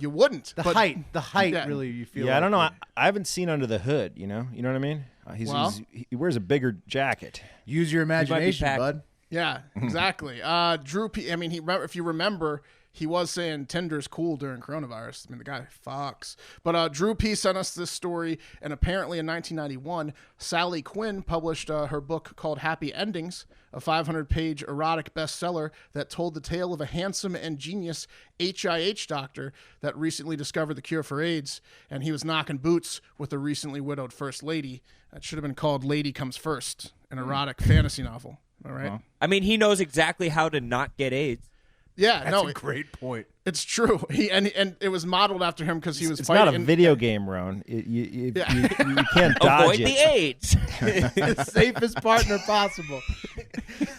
wouldn't. The But- height, yeah. really, you feel. Yeah, I don't know. like I haven't seen Under the Hood. You know what I mean? He wears a bigger jacket. Use your imagination, packed. bud. Yeah, exactly. Drew P. I mean, if you remember, he was saying Tinder's cool during coronavirus. I mean, the guy fucks. But Drew P. sent us this story, and apparently in 1991, Sally Quinn published her book called Happy Endings, a 500-page erotic bestseller that told the tale of a handsome and genius HIH doctor that recently discovered the cure for AIDS, and he was knocking boots with the recently widowed First Lady. That should have been called Lady Comes First, an erotic fantasy novel. All right. I mean, he knows exactly how to not get AIDS. Yeah, That's no, a great point. it's true. And it was modeled after him because he was It's fighting. not a video game, Ron. You can't Avoid dodge the it. AIDS. The safest partner possible.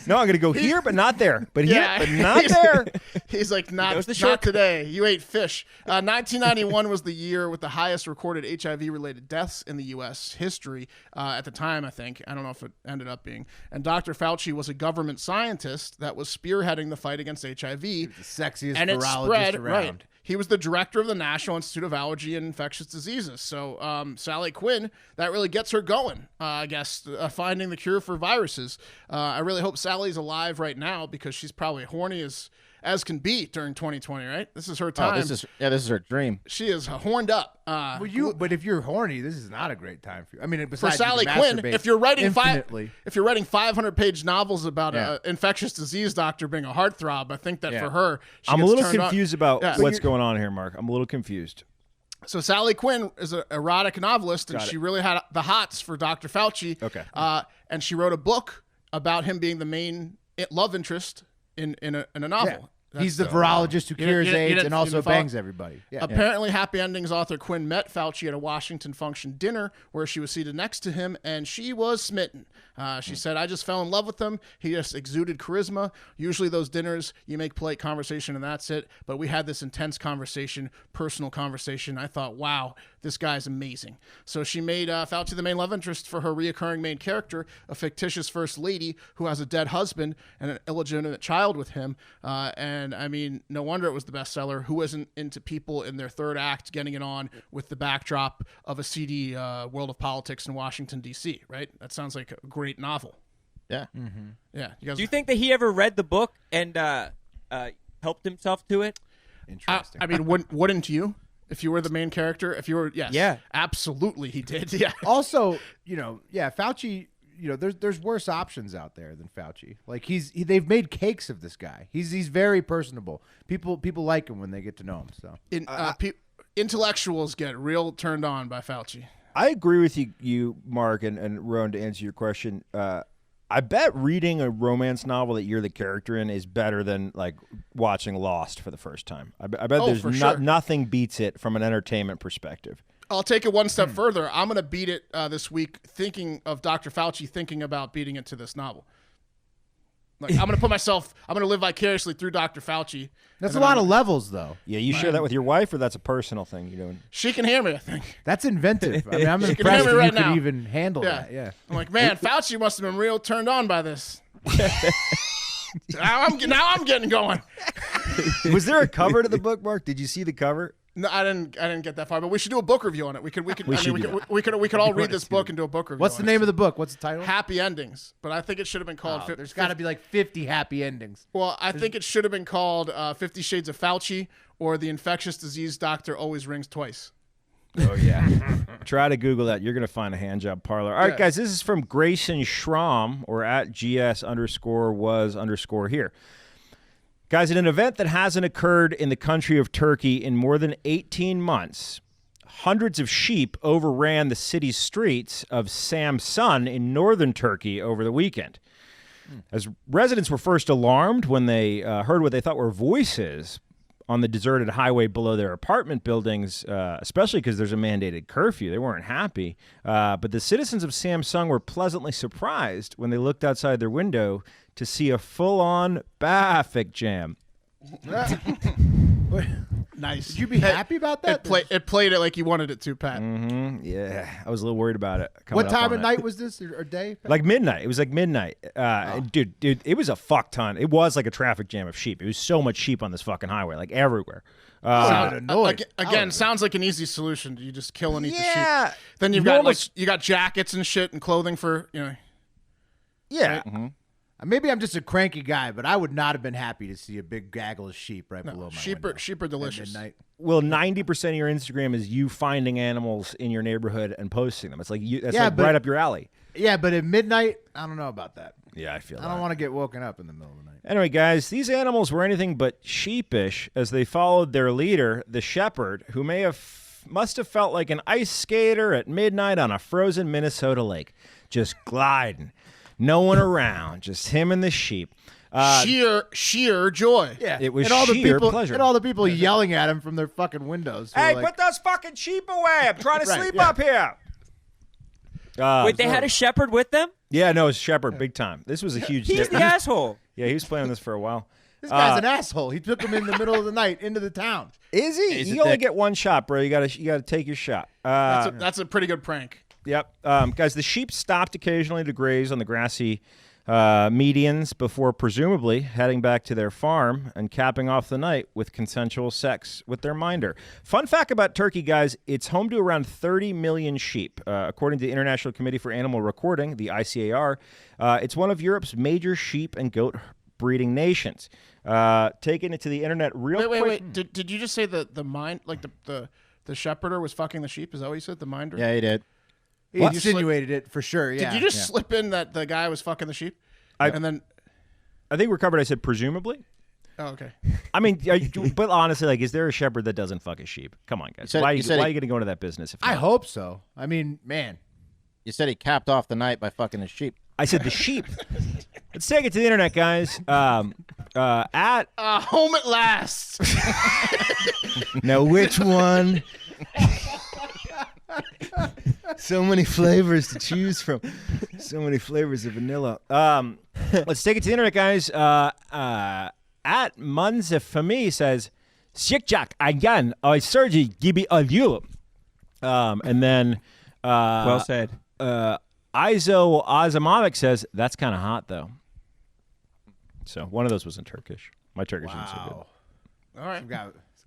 No, I'm going to go here, but not there. But here, Yeah. but not there. He's like, not knows the not shortcut. today. You ate fish. 1991 was the year with the highest recorded HIV-related deaths in the U.S. history at the time, I think. I don't know if it ended up being. And Dr. Fauci was a government scientist that was spearheading the fight against HIV. The sexiest And it virologist spread, around. right. He was the director of the National Institute of Allergy and Infectious Diseases. So Sally Quinn, that really gets her going, I guess, finding the cure for viruses. I really hope Sally's alive right now because she's probably horny as as can be during 2020, right? This is her time. This is her dream. She is horned up. But if you're horny, this is not a great time for you. I mean, For besides Sally you can Quinn, masturbate if you're writing infinitely. if you're writing 500-page novels about Yeah. an infectious disease doctor being a heartthrob, I think that for her, I'm a gets little turned on. confused about Yeah. what's going on here, Mark. I'm a little confused. So Sally Quinn is an erotic novelist, and she really had the hots for Dr. Fauci. Okay. And she wrote a book about him being the main love interest in a novel. Yeah. He's the virologist who cures you AIDS didn't- and you also didn't follow? bangs everybody. Yeah. Apparently, Happy Endings author Quinn met Fauci at a Washington function dinner where she was seated next to him, and she was smitten. She said, I just fell in love with him. He just exuded charisma. Usually those dinners, you make polite conversation and that's it. But we had this intense conversation, personal conversation. I thought, wow, this guy's amazing. So she made Fauci the main love interest for her reoccurring main character, a fictitious first lady who has a dead husband and an illegitimate child with him. And I mean, no wonder it was the bestseller. Who isn't into people in their third act getting it on with the backdrop of a seedy world of politics in Washington, D.C., right? That sounds like a great novel. Yeah. Yeah. You guys, Do you think that he ever read the book and helped himself to it? Interesting. I mean, wouldn't you? If you were the main character? If you were, yes. Yeah. Absolutely, he did. Yeah. Also, Fauci, there's worse options out there than Fauci. Like they've made cakes of this guy. He's very personable. People like him when they get to know him. So Intellectuals get real turned on by Fauci. I agree with you, Mark, and Rone, to answer your question. I bet reading a romance novel that you're the character in is better than like watching Lost for the first time. I bet there's sure. nothing beats it from an entertainment perspective. I'll take it one step further. I'm going to beat it this week thinking of Dr. Fauci thinking about beating it to this novel. Like, I'm going to live vicariously through Dr. Fauci. that's a lot of levels, though. Yeah, you share that with your wife, or that's a personal thing you're doing? She can hear me, I think. That's inventive. I mean, I'm can impressed hear that me you right now. could even handle that. Yeah. I'm like, man, Fauci must have been real turned on by this. now I'm getting going. Was there a cover to the book, Mark? Did you see the cover? No, I didn't get that far, but we should do a book review on it. We could all read this book and do a book review. What's the name of the book? What's the title? Happy Endings, but I think it should have been called. There's got to be like 50 happy endings. Well, I think it should have been called 50 Shades of Fauci or The Infectious Disease Doctor Always Rings Twice. Oh, yeah. Try to Google that. You're going to find a handjob parlor. All right, guys, this is from Grayson Schramm, or at GS_was_ here. Guys, in an event that hasn't occurred in the country of Turkey in more than 18 months, hundreds of sheep overran the city's streets of Samsun in northern Turkey over the weekend. As residents were first alarmed when they heard what they thought were voices on the deserted highway below their apartment buildings, especially because there's a mandated curfew. They weren't happy. But the citizens of Samsun were pleasantly surprised when they looked outside their window to see a full-on traffic jam. Nice. Would you be happy about that? It played it like you wanted it to, Pat. Yeah, I was a little worried about it. What time of night was this, or day? Like midnight. It was like midnight. Dude, it was a fuck ton. It was like a traffic jam of sheep. It was so much sheep on this fucking highway, like everywhere. Sounds like an easy solution. You just kill and eat the Yeah. sheep. Then you've got you got jackets and shit and clothing for Yeah. Right? Maybe I'm just a cranky guy, but I would not have been happy to see a big gaggle of sheep right below my window. Sheep are delicious. At midnight. Well, 90% of your Instagram is you finding animals in your neighborhood and posting them. It's like that's right up your alley. Yeah, but at midnight, I don't know about that. Yeah, I feel I don't want to get woken up in the middle of the night. Anyway, guys, these animals were anything but sheepish as they followed their leader, the shepherd, who must have felt like an ice skater at midnight on a frozen Minnesota lake, just gliding. No one around, just him and the sheep. Sheer joy. Yeah, It was and all the sheer people, pleasure. And all the people yelling at him from their fucking windows. Hey, like, put those fucking sheep away. I'm trying to Right, sleep yeah. up here. Wait, they had a shepherd with them? Yeah, no, it's shepherd, big time. This was a huge He's the asshole. Yeah, he was playing this for a while. this guy's an asshole. He took him in the middle of the night into the town. Is he? He's You a only dick. get one shot, bro. You gotta take your shot. That's a pretty good prank. Yep. Guys, the sheep stopped occasionally to graze on the grassy medians before presumably heading back to their farm and capping off the night with consensual sex with their minder. Fun fact about Turkey, guys, it's home to around 30 million sheep. According to the International Committee for Animal Recording, the ICAR, it's one of Europe's major sheep and goat breeding nations. Taking it to the internet real quick. Wait. Did you just say the mind, like the shepherder was fucking the sheep? Is that what you said? The minder? Yeah, he did. He insinuated it for sure. Yeah. Did you just slip in that the guy was fucking the sheep? I think we're covered. I said presumably. Oh, okay. I mean, but honestly, like, is there a shepherd that doesn't fuck a sheep? Come on, guys. Why are you going to go into that business? I hope so. I mean, man. You said he capped off the night by fucking his sheep. I said the sheep. Let's take it to the internet, guys. At home at last. now, which one? So many flavors to choose from. So many flavors of vanilla. Let's take it to the internet, guys. At Munzefami says, "Shikjak again. I surgery gibi you." And then, well said. Izo Azamovic says, "That's kind of hot, though." So one of those was in Turkish. My Turkish isn't so good. All right. Some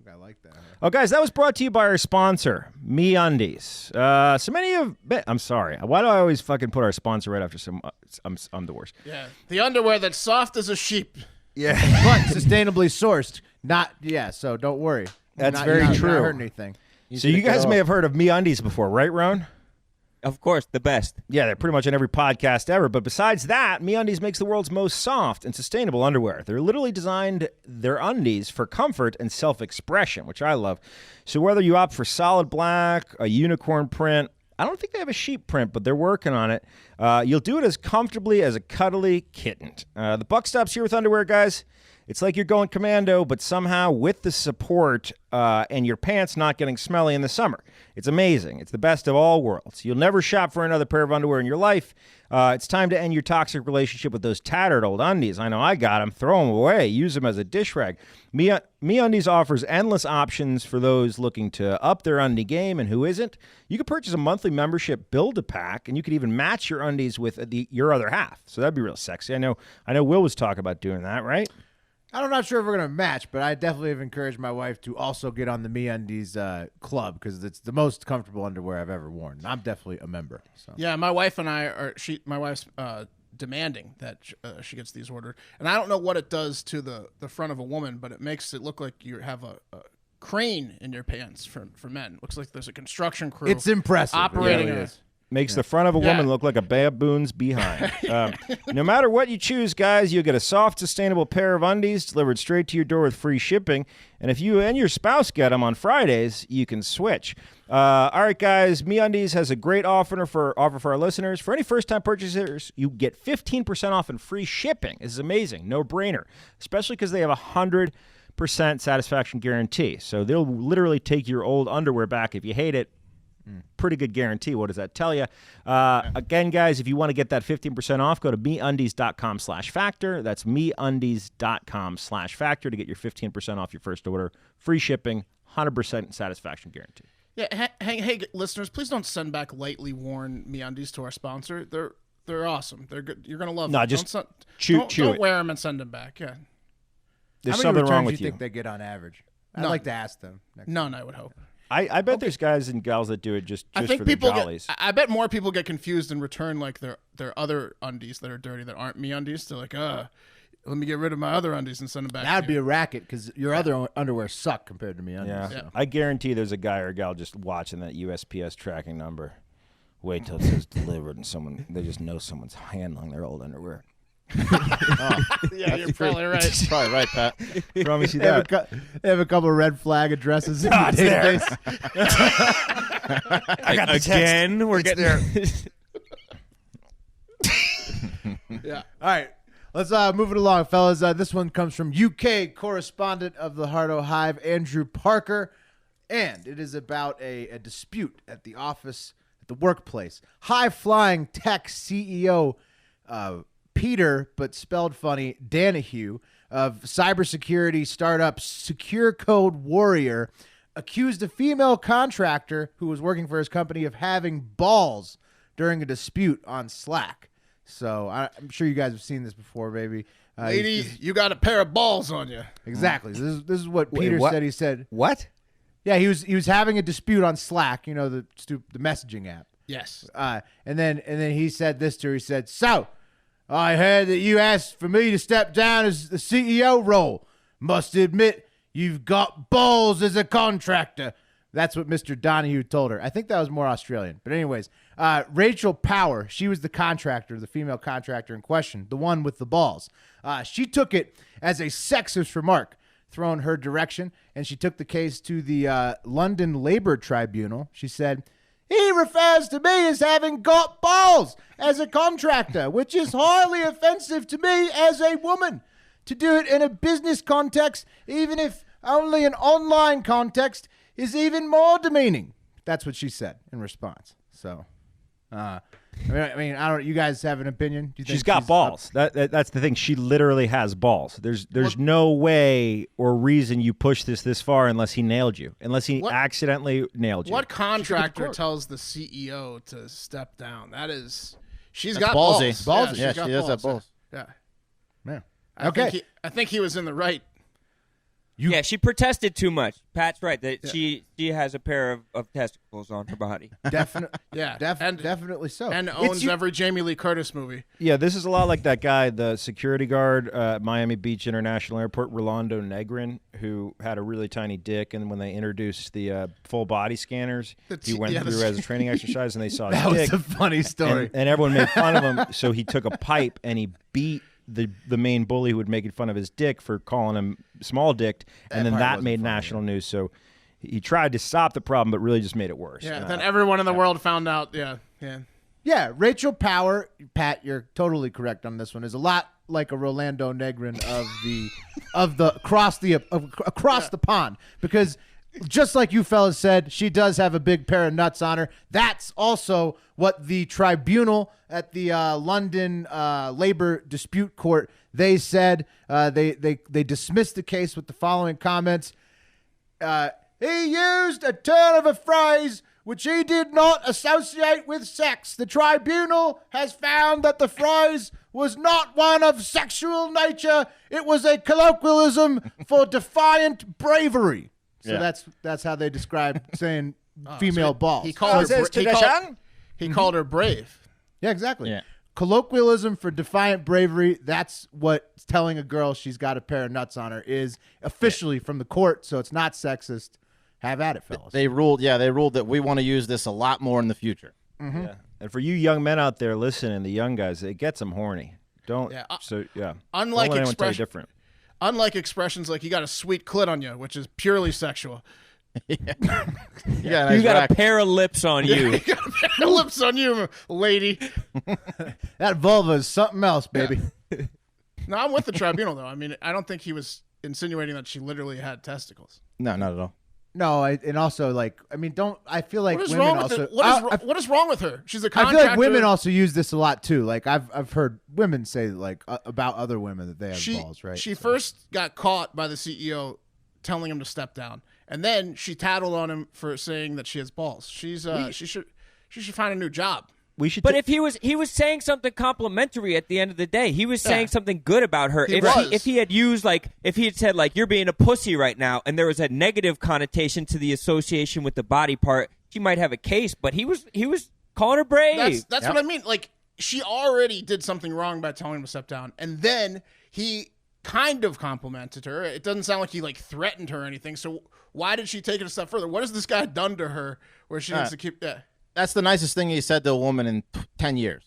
guy like that. Oh, guys, that was brought to you by our sponsor, MeUndies. So many of... I'm sorry. Why do I always fucking put our sponsor right after some... I'm the worst. Yeah. The underwear that's soft as a sheep. Yeah. But sustainably sourced. So don't worry. That's very true. Not hurting anything. So you guys may have heard of MeUndies before, right, Rone? Of course, the best. Yeah, they're pretty much on every podcast ever. But besides that, MeUndies makes the world's most soft and sustainable underwear. They're literally designed their undies for comfort and self-expression, which I love. So whether you opt for solid black, a unicorn print, I don't think they have a sheep print, but they're working on it. You'll do it as comfortably as a cuddly kitten. The buck stops here with underwear, guys. It's like you're going commando, but somehow with the support and your pants not getting smelly in the summer. It's amazing. It's the best of all worlds. You'll never shop for another pair of underwear in your life. It's time to end your toxic relationship with those tattered old undies. I know I got them. Throw them away. Use them as a dish rag. MeUndies offers endless options for those looking to up their undie game, and who isn't? You could purchase a monthly membership, build-a-pack, and you could even match your undies with your other half. So that'd be real sexy. I know Will was talking about doing that, right? I'm not sure if we're going to match, but I definitely have encouraged my wife to also get on the MeUndies club because it's the most comfortable underwear I've ever worn. I'm definitely a member. So. Yeah, my wife and I are. My wife's demanding that she gets these ordered, and I don't know what it does to the front of a woman, but it makes it look like you have a crane in your pants for men. Looks like there's a construction crew. It's impressive. Operating it really is. Makes the front of a woman look like a baboon's behind. No matter what you choose, guys, you'll get a soft, sustainable pair of undies delivered straight to your door with free shipping. And if you and your spouse get them on Fridays, you can switch. All right, guys, MeUndies has a great offer for our listeners. For any first-time purchasers, you get 15% off and free shipping. This is amazing. No-brainer, especially because they have a 100% satisfaction guarantee. So they'll literally take your old underwear back if you hate it. Pretty good guarantee. What does that tell you? Again, guys, if you want to get that 15% off, go to MeUndies.com/factor. That's MeUndies.com/factor to get your 15% off your first order. Free shipping, 100% satisfaction guarantee. Yeah, hey, listeners, please don't send back lightly worn MeUndies to our sponsor. They're awesome. They're good. You're gonna love them. No, just don't it. Wear them and send them back. Yeah. There's How many something wrong returns with do you think they get on average? I'd like to ask them. None, I would hope. I bet there's guys and gals that do it just I think for the people jollies. I bet more people get confused and return like their other undies that are dirty that aren't MeUndies. They're like, let me get rid of my other undies and send them back. That'd be a racket because your other underwear suck compared to MeUndies. Yeah. Yeah. I guarantee there's a guy or a gal just watching that USPS tracking number. Wait till it says delivered and they just know someone's handling their old underwear. Yeah, you're probably right. Probably right, Pat. Promise you They have, that. they have a couple of red flag addresses in the it's there. database. I got the Again, we're getting there. Yeah. All right, let's move it along, fellas. This one comes from UK correspondent of the Hardo Hive, Andrew Parker, and it is about a dispute at the office, at the workplace. High-flying tech CEO Peter, but spelled funny, Danahue, of cybersecurity startup Secure Code Warrior, accused a female contractor who was working for his company of having balls during a dispute on Slack. So I'm sure you guys have seen this before, baby. Lady, you got a pair of balls on you. Exactly. So this is what Peter what? said. He said, What? yeah, he was having a dispute on Slack, the messaging app. Yes. And then he said this to her. He said, so I heard that you asked for me to step down as the CEO role. Must admit, you've got balls as a contractor. That's what Mr. Donahue told her. I think that was more Australian. But anyways, Rachel Power, she was the contractor, the female contractor in question, the one with the balls. She took it as a sexist remark thrown her direction, and she took the case to the London Labour Tribunal. She said, he refers to me as having got balls as a contractor, which is highly offensive to me as a woman. To do it in a business context, even if only an online context, is even more demeaning. That's what she said in response. So, I mean, I don't. You guys have an opinion? Do you think She's got balls. That's the thing. She literally has balls. There's no way or reason you push this far unless he nailed you. Unless he accidentally nailed you. What contractor tells the CEO to step down? She's That's got ballsy. balls. Ballsy. Yeah, she does have balls. Yeah. Yeah. I think he was in the right. Yeah, she protested too much. Pat's right that she has a pair of testicles on her body. Definitely. Yeah, definitely so. And owns every Jamie Lee Curtis movie. Yeah, this is a lot like that guy, the security guard at Miami Beach International Airport, Rolando Negrin, who had a really tiny dick, and when they introduced the full body scanners, he went through as a training exercise, and they saw his dick. That was a funny story. And everyone made fun of him, so he took a pipe and he beat the main bully who would make fun of his dick for calling him small dicked, and then that made national news. So he tried to stop the problem, but really just made it worse. Yeah, then everyone in the world found out. Yeah, Rachel Power, Pat, you're totally correct on this one, is a lot like a Rolando Negrin of the across the pond, because just like you fellas said, she does have a big pair of nuts on her. That's also what the tribunal at the London Labor Dispute Court, they said. They dismissed the case with the following comments. He used a turn of a phrase which he did not associate with sex. The tribunal has found that the phrase was not one of sexual nature. It was a colloquialism for defiant bravery. So that's how they describe saying female balls. He called her brave. Yeah, exactly. Yeah. Colloquialism for defiant bravery. That's what telling a girl she's got a pair of nuts on her is officially from the court. So it's not sexist. Have at it, fellas. They ruled that we want to use this a lot more in the future. Mm-hmm. Yeah. And for you young men out there listening, the young guys, it gets them horny. Don't. Yeah. Unlike Don't let anyone tell you different. Unlike expressions like "you got a sweet clit on you," which is purely sexual. You got a pair of lips on you. You got a pair of lips on you, lady. That vulva is something else, baby. Yeah. No, I'm with the tribunal though. I mean, I don't think he was insinuating that she literally had testicles. No, not at all. No, and also I feel like what is women wrong with also what is wrong with her? She's a contractor. I feel like women also use this a lot too. Like I've heard women say like about other women that they have balls, right? She first got caught by the CEO telling him to step down, and then she tattled on him for saying that she has balls. She should find a new job. But if he was saying something complimentary at the end of the day, he was saying something good about her. If he had used if he had said you're being a pussy right now, and there was a negative connotation to the association with the body part, she might have a case. But he was calling her brave. That's what I mean. Like she already did something wrong by telling him to step down, and then he kind of complimented her. It doesn't sound like he threatened her or anything. So why did she take it a step further? What has this guy done to her where she needs to keep? That's the nicest thing he said to a woman in 10 years.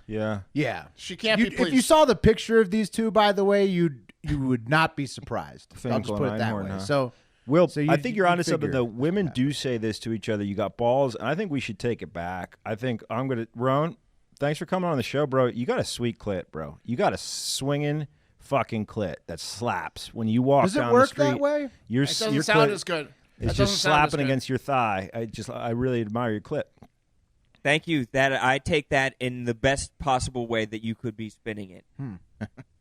Yeah. Yeah. She can't be pleased. If you saw the picture of these two, by the way, you would not be surprised. I'll just put it that way. So, I think you're onto something, though. Women do say this to each other. You got balls, and I think we should take it back. I think I'm going to – Rone, thanks for coming on the show, bro. You got a sweet clit, bro. You got a swinging fucking clit that slaps. When you walk down the street. Does it work that way? It doesn't sound as good. It's just slapping against your thigh. I really admire your clit. Thank you. That I take that in the best possible way that you could be spinning it.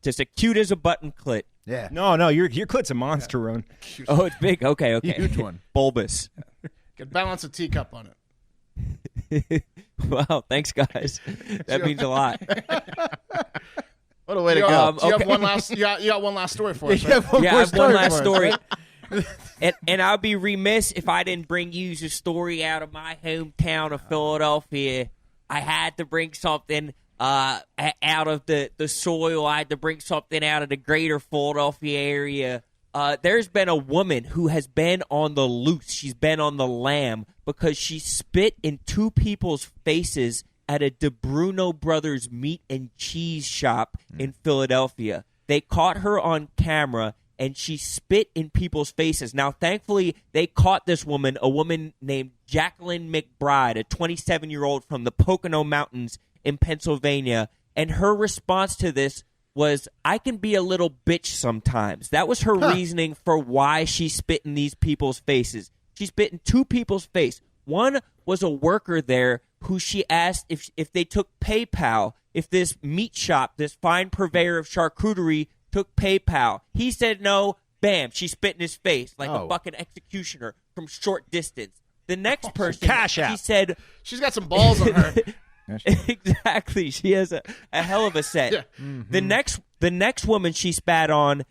Just a cute as a button clit. Yeah. No, your clit's a monster, Rone. Oh, it's big. Okay. Huge one. Bulbous. Could balance a teacup on it. Wow. Thanks, guys. That means a lot. What a way to go. You have one last. You got one last story for us. Right? I have one last story. And I'd be remiss if I didn't bring you a story out of my hometown of Philadelphia. I had to bring something out of the soil. I had to bring something out of the greater Philadelphia area. There's been a woman who has been on the loose. She's been on the lam because she spit in two people's faces at a DeBruno Brothers meat and cheese shop in Philadelphia. They caught her on camera, and she spit in people's faces. Now, thankfully, they caught this woman, a woman named Jacqueline McBride, a 27-year-old from the Pocono Mountains in Pennsylvania, and her response to this was, I can be a little bitch sometimes. That was her reasoning for why she spit in these people's faces. She spit in two people's face. One was a worker there who she asked if they took PayPal, if this meat shop, this fine purveyor of charcuterie, took PayPal. He said no. Bam, she spit in his face like a fucking executioner from short distance. The next person, Cash App. she said... She's got some balls on her. Exactly. She has a hell of a set. Yeah. Mm-hmm. The next woman she spat on,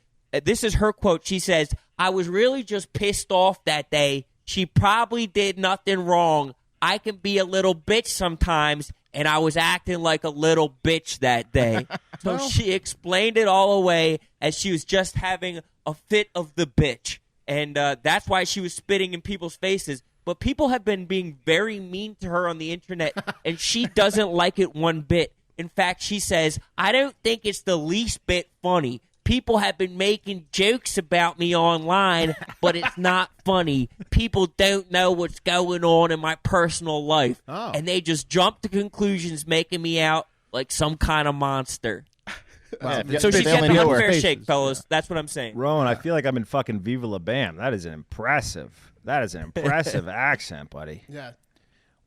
this is her quote. She says, I was really just pissed off that day. She probably did nothing wrong. I can be a little bitch sometimes, and I was acting like a little bitch that day. So she explained it all away as she was just having a fit of the bitch. And that's why she was spitting in people's faces. But people have been being very mean to her on the internet, and she doesn't like it one bit. In fact, she says, I don't think it's the least bit funny. People have been making jokes about me online, but it's not funny. People don't know what's going on in my personal life. Oh. And they just jump to conclusions, making me out like some kind of monster. So she gets an unfair shake, fellas. That's what I'm saying. Rone, I feel like I'm in fucking Viva La Bam. That is an impressive accent, buddy. Yeah.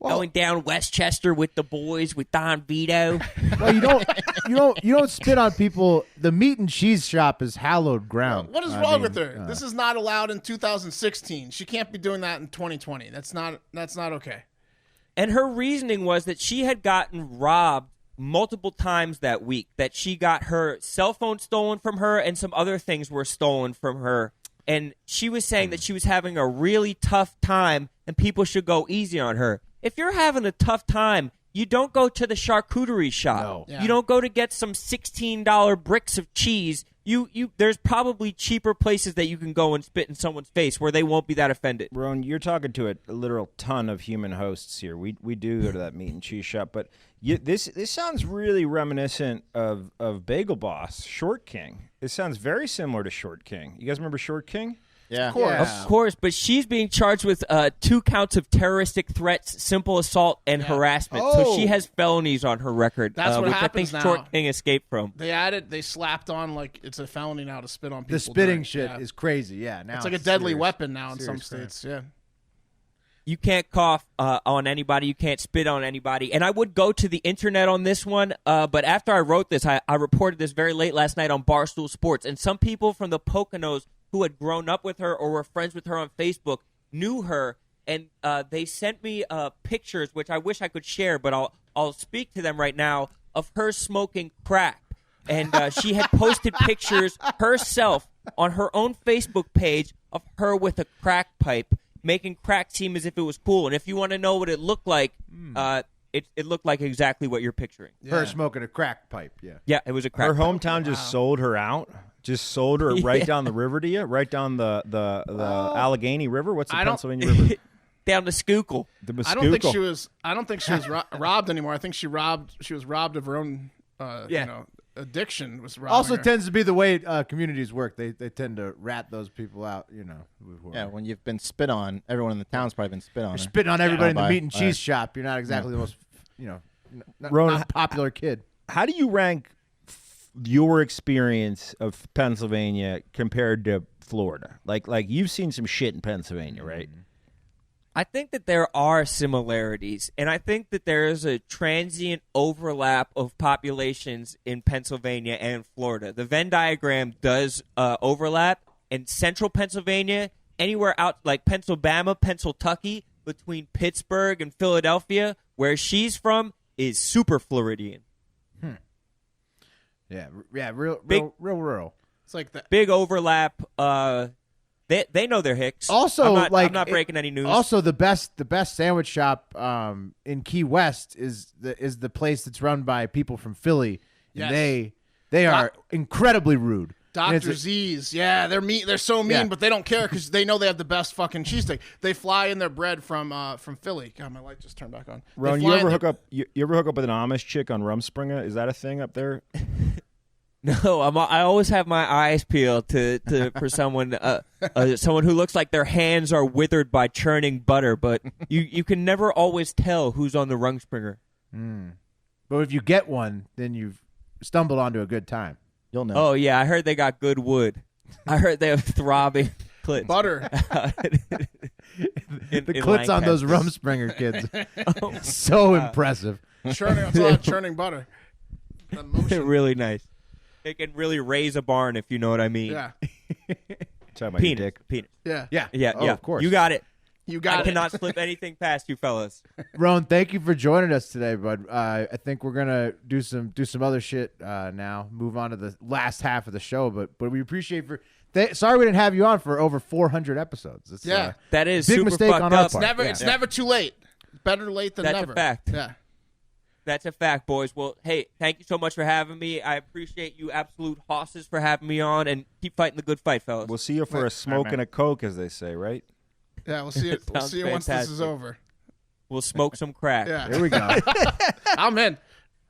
Going down Westchester with the boys with Don Vito. Well, you don't spit on people. The meat and cheese shop is hallowed ground. What is wrong with her? This is not allowed in 2016. She can't be doing that in 2020. That's not okay. And her reasoning was that she had gotten robbed multiple times that week, that she got her cell phone stolen from her and some other things were stolen from her. And she was saying that she was having a really tough time and people should go easy on her. If you're having a tough time, you don't go to the charcuterie shop. No. Yeah. You don't go to get some $16 bricks of cheese. There's probably cheaper places that you can go and spit in someone's face where they won't be that offended. Rone, you're talking to a literal ton of human hosts here. We do go to that meat and cheese shop, but this sounds really reminiscent of Bagel Boss, Short King. This sounds very similar to Short King. You guys remember Short King? Yeah. Of course, but she's being charged with 2 counts of terroristic threats, simple assault, and harassment. So she has felonies on her record, That's what which happens I think now. Short King escaped from. They slapped on like it's a felony now to spit on people. The spitting during- shit yeah. is crazy. Yeah, now It's like a deadly serious. weapon now in some Serious crime. states. Yeah. You can't cough on anybody. You can't spit on anybody. And I would go to the internet on this one, but after I wrote this, I reported this very late last night on Barstool Sports. And some people from the Poconos who had grown up with her or were friends with her on Facebook knew her, and they sent me pictures, which I wish I could share, but I'll speak to them right now, of her smoking crack. And she had posted pictures herself on her own Facebook page of her with a crack pipe, making crack seem as if it was cool. And if you want to know what it looked like, it looked like exactly what you're picturing. Her smoking a crack pipe. Yeah. Yeah, it was a crack Her pipe. hometown just sold her out. Just sold her right down the river to you, right down the Allegheny River. What's the Pennsylvania River? Down to Schuylkill. The I don't think she was. Robbed anymore. I think she was robbed of her own. Addiction was robbing Also her. tends to be the way communities work. They tend to rat those people out. Yeah, when you've been spit on, everyone in the town's probably been spit on. You're spitting on everybody in the By- meat and by- cheese shop. You're not exactly the most, Ron, not popular kid. How do you rank your experience of Pennsylvania compared to Florida? Like you've seen some shit in Pennsylvania, right? I think that there are similarities, and I think that there is a transient overlap of populations in Pennsylvania and Florida. The Venn diagram does overlap, and central Pennsylvania, anywhere out like Pennsylvania, Pennsylvania, between Pittsburgh and Philadelphia, where she's from, is super Floridian. Yeah, real Big- rural. It's like that. Big overlap. They know their hicks. Also, I'm not breaking any news. Also, the best sandwich shop in Key West is the place that's run by people from Philly. Yes. And they are incredibly rude. Dr. Z's, yeah, they're mean. They're so mean, Yeah. but they don't care because they know they have the best fucking cheesesteak. They fly in their bread from Philly. God, my light just turned back on. Ron, you ever hook up with an Amish chick on Rumspringa? Is that a thing up there? No, I always have my eyes peeled for someone someone who looks like their hands are withered by churning butter, but you can never always tell who's on the Rumspringa. But if you get one, then you've stumbled onto a good time. You'll know. Oh yeah, I heard they got good wood. I heard they have throbbing clits. butter. The clits on those Rumspringer kids. So impressive. Churning, it's a lot of churning butter. The motion. Really nice. They can really raise a barn if you know what I mean. Yeah, Talking about your dick. Penis. yeah, Yeah. Yeah, Oh, yeah. of course. You got it. You got I it. cannot slip anything past you fellas. Ron, thank you for joining us today, bud. I think we're gonna do some other shit now. Move on to the last half of the show, but we appreciate sorry we didn't have you on for over 400 episodes. It's, Yeah. That is big super mistake fucked on our up. part. It's never too late. Better late than That's never. a fact. Yeah. That's a fact, boys. Well, hey, thank you so much for having me. I appreciate you absolute hosses for having me on, and keep fighting the good fight, fellas. We'll see you for a smoke and a Coke, as they say, right? Yeah, we'll see it. We'll Sounds see it once this is fantastic. over. We'll smoke some crack. Yeah, Here we go. I'm in.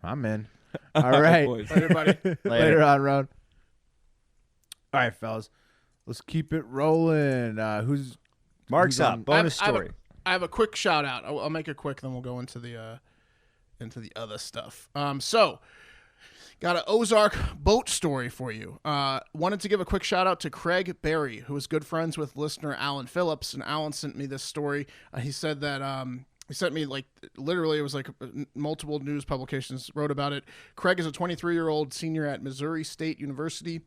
I'm in. All right. boys. Later, buddy. Later on, Ron. All right, fellas. Let's keep it rolling. Who's Mark's on- up. Bonus I have story. I have a quick shout out. I'll make it quick, then we'll go into the other stuff. So, got an Ozark boat story for you. Wanted to give a quick shout out to Craig Berry, who is good friends with listener Alan Phillips, and Alan sent me this story. He said that he sent me literally it was multiple news publications wrote about it. Craig is a 23-year-old senior at Missouri State University.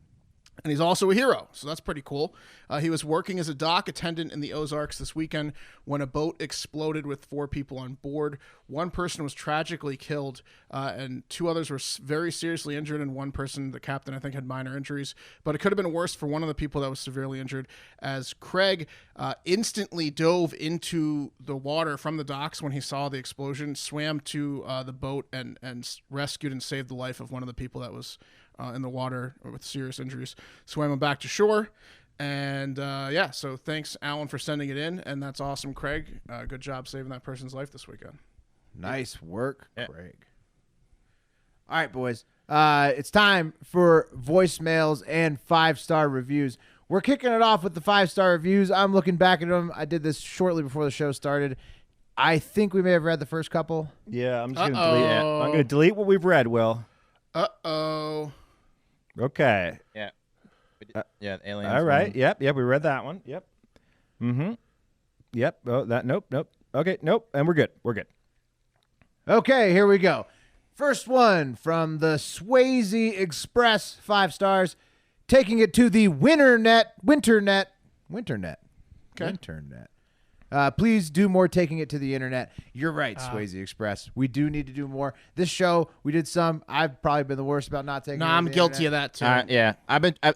And he's also a hero, so that's pretty cool. He was working as a dock attendant in the Ozarks this weekend when a boat exploded with 4 people on board. One person was tragically killed, and 2 others were very seriously injured, and one person, the captain, I think, had minor injuries. But it could have been worse for one of the people that was severely injured, as Craig instantly dove into the water from the docks when he saw the explosion, swam to the boat, and rescued and saved the life of one of the people that was in the water with serious injuries, swam him back to shore. And so thanks, Alan, for sending it in. And that's awesome, Craig. Good job saving that person's life this weekend. Nice work, Craig. All right, boys. It's time for voicemails and 5-star reviews. We're kicking it off with the 5-star reviews. I'm looking back at them. I did this shortly before the show started. I think we may have read the first couple. Yeah, I'm just going to delete it. I'm going to delete what we've read, Will. Uh-oh. Okay. Yeah. Yeah, aliens. All right. Yep. We read that one. Yep. Mm-hmm. Yep. Oh, that. Nope. Okay. Nope. And we're good. Okay, here we go. First one from the Swayze Express, 5 stars. Taking it to the Winternet. Okay. Internet. Please do more taking it to the internet. You're right, Swayze Express. We do need to do more. This show, we did some. I've probably been the worst about not taking it No, to I'm the guilty internet. of that, too. Yeah,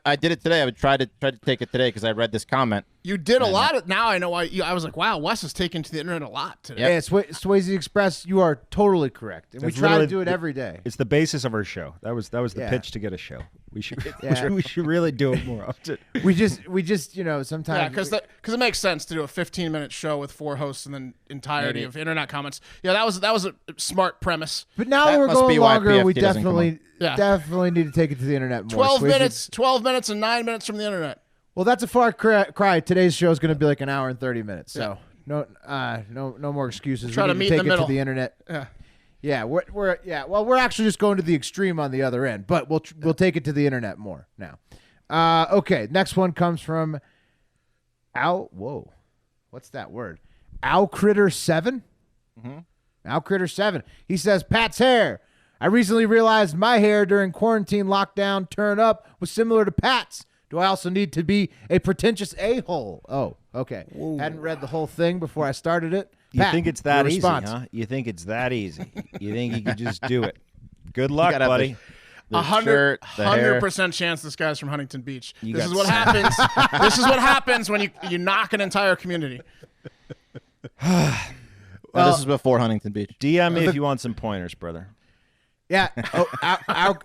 I did it today. I would try to take it today because I read this comment. You did a lot of. Now I know why. I was like, wow, Wes is taking to the internet a lot today. Yeah, Swayze Express, you are totally correct. And we That's try to literally do it every day. It's the basis of our show. That was the Yeah. pitch to get a show. We should Yeah. we should really do it more often. We just sometimes. Yeah, because it makes sense to do a 15-minute show with 4 hosts and then entirety Maybe. of internet comments. Yeah, that was a smart premise. But now That that we're must going be why longer, we PFT doesn't come Yeah. need to take it to the internet more. 12 Swayze- minutes and 9 minutes from the internet. Well, that's a far cry. Today's show is going to be like an hour and 30 minutes. So no more excuses. Try we to need meet to in take the it middle. to the internet. Yeah. Yeah, we're actually just going to the extreme on the other end, but we'll take it to the internet more now. Okay, next one comes from Al. Whoa, what's that word? Al Critter 7. Al Critter 7. He says, Pat's hair. I recently realized my hair during quarantine lockdown turn up was similar to Pat's. Do I also need to be a pretentious a-hole? Oh, okay. Hadn't read the whole thing before I started it. You Pat, think it's that your easy, response. huh? You think it's that easy? You think you could just do it? Good luck, gotta have buddy. shirt, the hair. 100% chance this guy's from Huntington Beach. You This got is what happens. This is what happens when you knock an entire community. Well, this is before Huntington Beach. DM me if you want some pointers, brother. Yeah. Oh,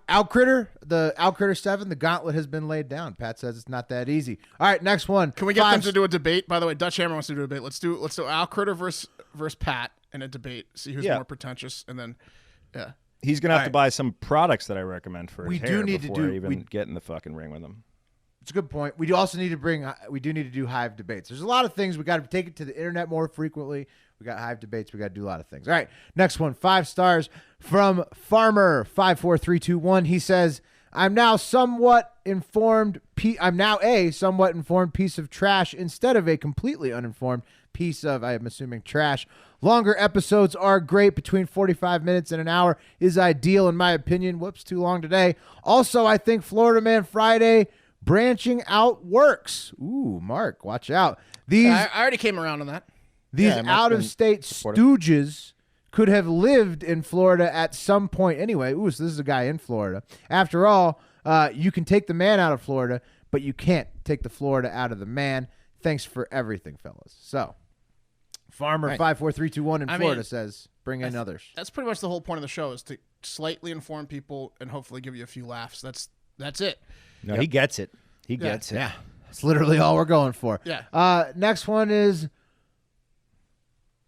Out Critter, the Out Critter 7, the gauntlet has been laid down. Pat says it's not that easy. All right, next one. Can we get them to do a debate? By the way, Dutch Hammer wants to do a debate. Let's do Al Critter versus Pat in a debate. See who's more pretentious, and then He's gonna have to buy some products that I recommend for his We hair do need to before do- I even we- get in the fucking ring with him. It's a good point. We do also need to we do need to do Hive debates. There's a lot of things. We got to take it to the internet more frequently. We got Hive debates. We got to do a lot of things. All right. Next one, 5 stars from Farmer54321. He says, I'm now a somewhat informed piece of trash instead of a completely uninformed piece of, I'm assuming, trash. Longer episodes are great. Between 45 minutes and an hour is ideal, in my opinion. Whoops, too long today. Also, I think Florida Man Friday branching out works. Ooh, Mark, watch out. I already came around on that. These Yeah, Mark's out-of-state stooges could have lived in Florida at some point anyway. Ooh, so this is a guy in Florida. After all, you can take the man out of Florida, but you can't take the Florida out of the man. Thanks for everything, fellas. So, Farmer54321 in Florida says, bring in others. That's pretty much the whole point of the show, is to slightly inform people and hopefully give you a few laughs. That's it. No, he gets it. He gets it. Yeah, it's literally all we're going for. Yeah. Next one is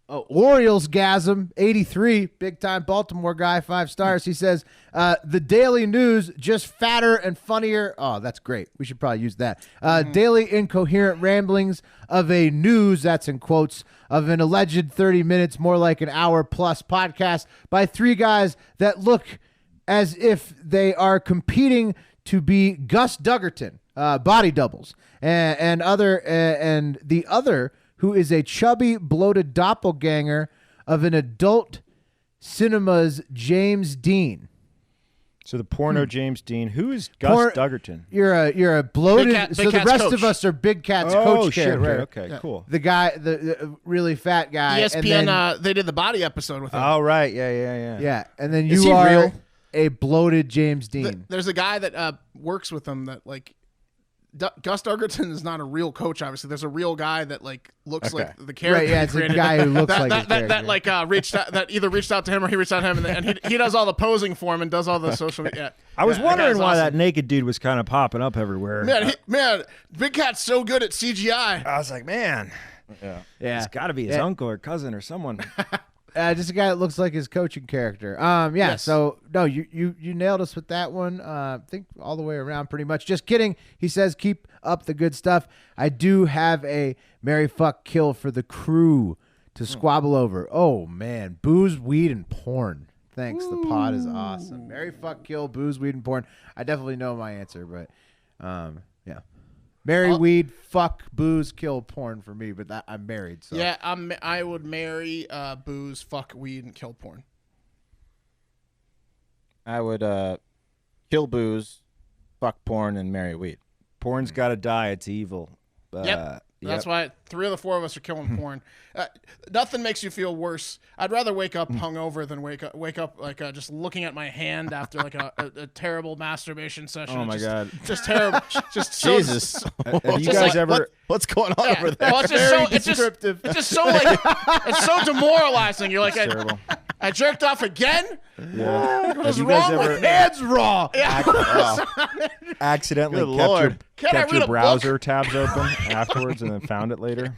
Oriolesgasm 83, big time Baltimore guy, 5 stars. He says, the Daily News, just fatter and funnier. Oh, that's great. We should probably use that. Daily incoherent ramblings of a news, that's in quotes, of an alleged 30 minutes, more like an hour plus podcast by 3 guys that look as if they are competing to be Gus Duggerton, body doubles, and the other who is a chubby, bloated doppelganger of an adult cinema's James Dean. So the porno James Dean. Who is Gus Duggerton? You're a bloated. Big the Cat's rest coach. of us are Big Cat's Oh, coach shit. character. Okay, cool. The guy, the really fat guy. ESPN, and then, they did the body episode with him. Oh, right. Yeah. yeah, and then Is you he are real? a bloated James Dean. There's a guy that works with him that, like, Gus Duggerton is not a real coach, obviously. There's a real guy that, like, looks like the character. Right, yeah, it's a guy who looks like his character. reached out, that either reached out to him or he reached out to him, and he does all the posing for him and does all the social media. I was wondering why awesome. that naked dude was kind of popping up everywhere. Man, Big Cat's so good at CGI. I was like, man, Yeah, it's got to be his uncle or cousin or someone. just a guy that looks like his coaching character. Yeah. Yes. So no, you nailed us with that one. I think all the way around, pretty much. Just kidding. He says, keep up the good stuff. I do have a marry, fuck, kill for the crew to squabble over. Oh man, booze, weed, and porn. Thanks. The pod is awesome. Marry, fuck, kill, booze, weed, and porn. I definitely know my answer, but yeah. Marry, weed, fuck, booze, kill, porn for me, but I'm married. So Yeah, I would marry booze, fuck weed, and kill porn. I would kill booze, fuck porn, and marry weed. Porn's got to die. It's evil. Yep. That's why 3 of the 4 of us are killing porn. Nothing makes you feel worse. I'd rather wake up hungover than wake up like just looking at my hand after like a terrible masturbation session. Oh my God. Just terrible. Just so, Jesus. Have you Just guys like, ever? What's going on over there? Well, it's just so like it's so demoralizing. You're like, Terrible. I jerked off again. Yeah. What is Have you guys wrong ever with me? hands raw. accidentally Good kept Lord. Can I your read a browser tabs open afterwards and then found it later?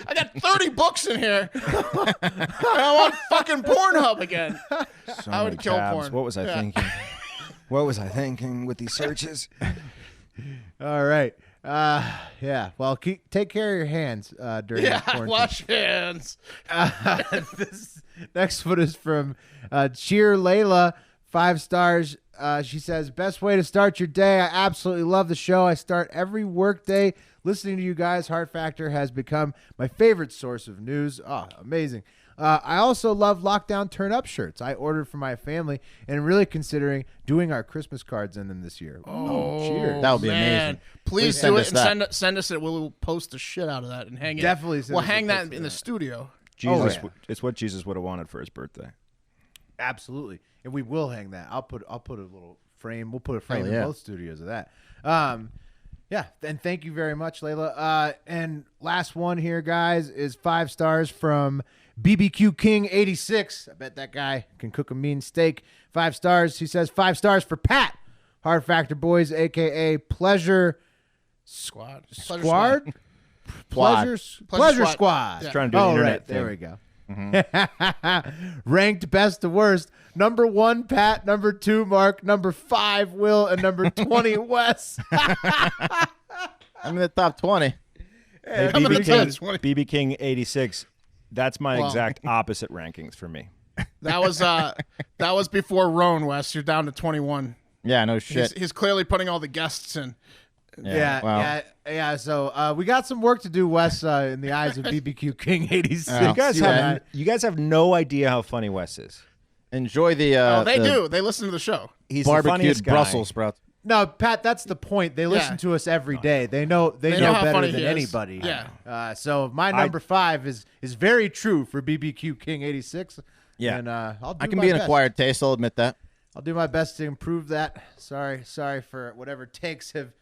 I got 30 books in here. I want fucking Pornhub again. So I would many kill tabs. porn. What was I thinking? What was I thinking with these searches? All right. Yeah. Well, take care of your hands during this quarantine. Wash your hands. This next one is from Cheer Layla, 5 stars. She says, best way to start your day. I absolutely love the show. I start every work day listening to you guys. Heart Factor has become my favorite source of news. Oh, amazing. I also love lockdown turn-up shirts. I ordered for my family and really considering doing our Christmas cards in them this year. Oh, cheers. That would be Man. amazing. Please send do us it that. and send us it. We'll post the shit out of that and hang it. Definitely send We'll us hang a that picture in of the that. studio. Jesus, yeah. it's what Jesus would have wanted for his birthday. Absolutely, and we will hang that. I'll put a little frame. We'll put a frame Hell in yeah. both studios of that. Yeah, and thank you very much, Layla. And last one here, guys, is 5 stars from BBQ King 86. I bet that guy can cook a mean steak. 5 stars. He says 5 stars for Pat, Hard Factor Boys, aka Pleasure Squad. Squad. Pleasure Squad. Yeah. Trying to do an internet right, thing. there we go. Ranked best to worst. Number 1, Pat. Number 2, Mark. Number 5, Will. And number 20, Wes. I'm in the top 20. Hey, I'm gonna tell you, BB King 86. That's my exact opposite rankings for me. That was before Rone, Wes. You're down to 21. Yeah, no shit. He's clearly putting all the guests in. Yeah. So we got some work to do, Wes, in the eyes of BBQ King 86. You guys have no idea how funny Wes is. Enjoy the They the do. They listen to the show. He's the funniest barbecued guy. Brussels sprouts. No, Pat, that's the point. They listen to us every day. They know know how better funny than he is. anybody. Yeah. So my number 5 is very true for BBQ King 86. Yeah. And I'll do I can my be an best. acquired taste. I'll admit that. I'll do my best to improve that. Sorry for whatever takes have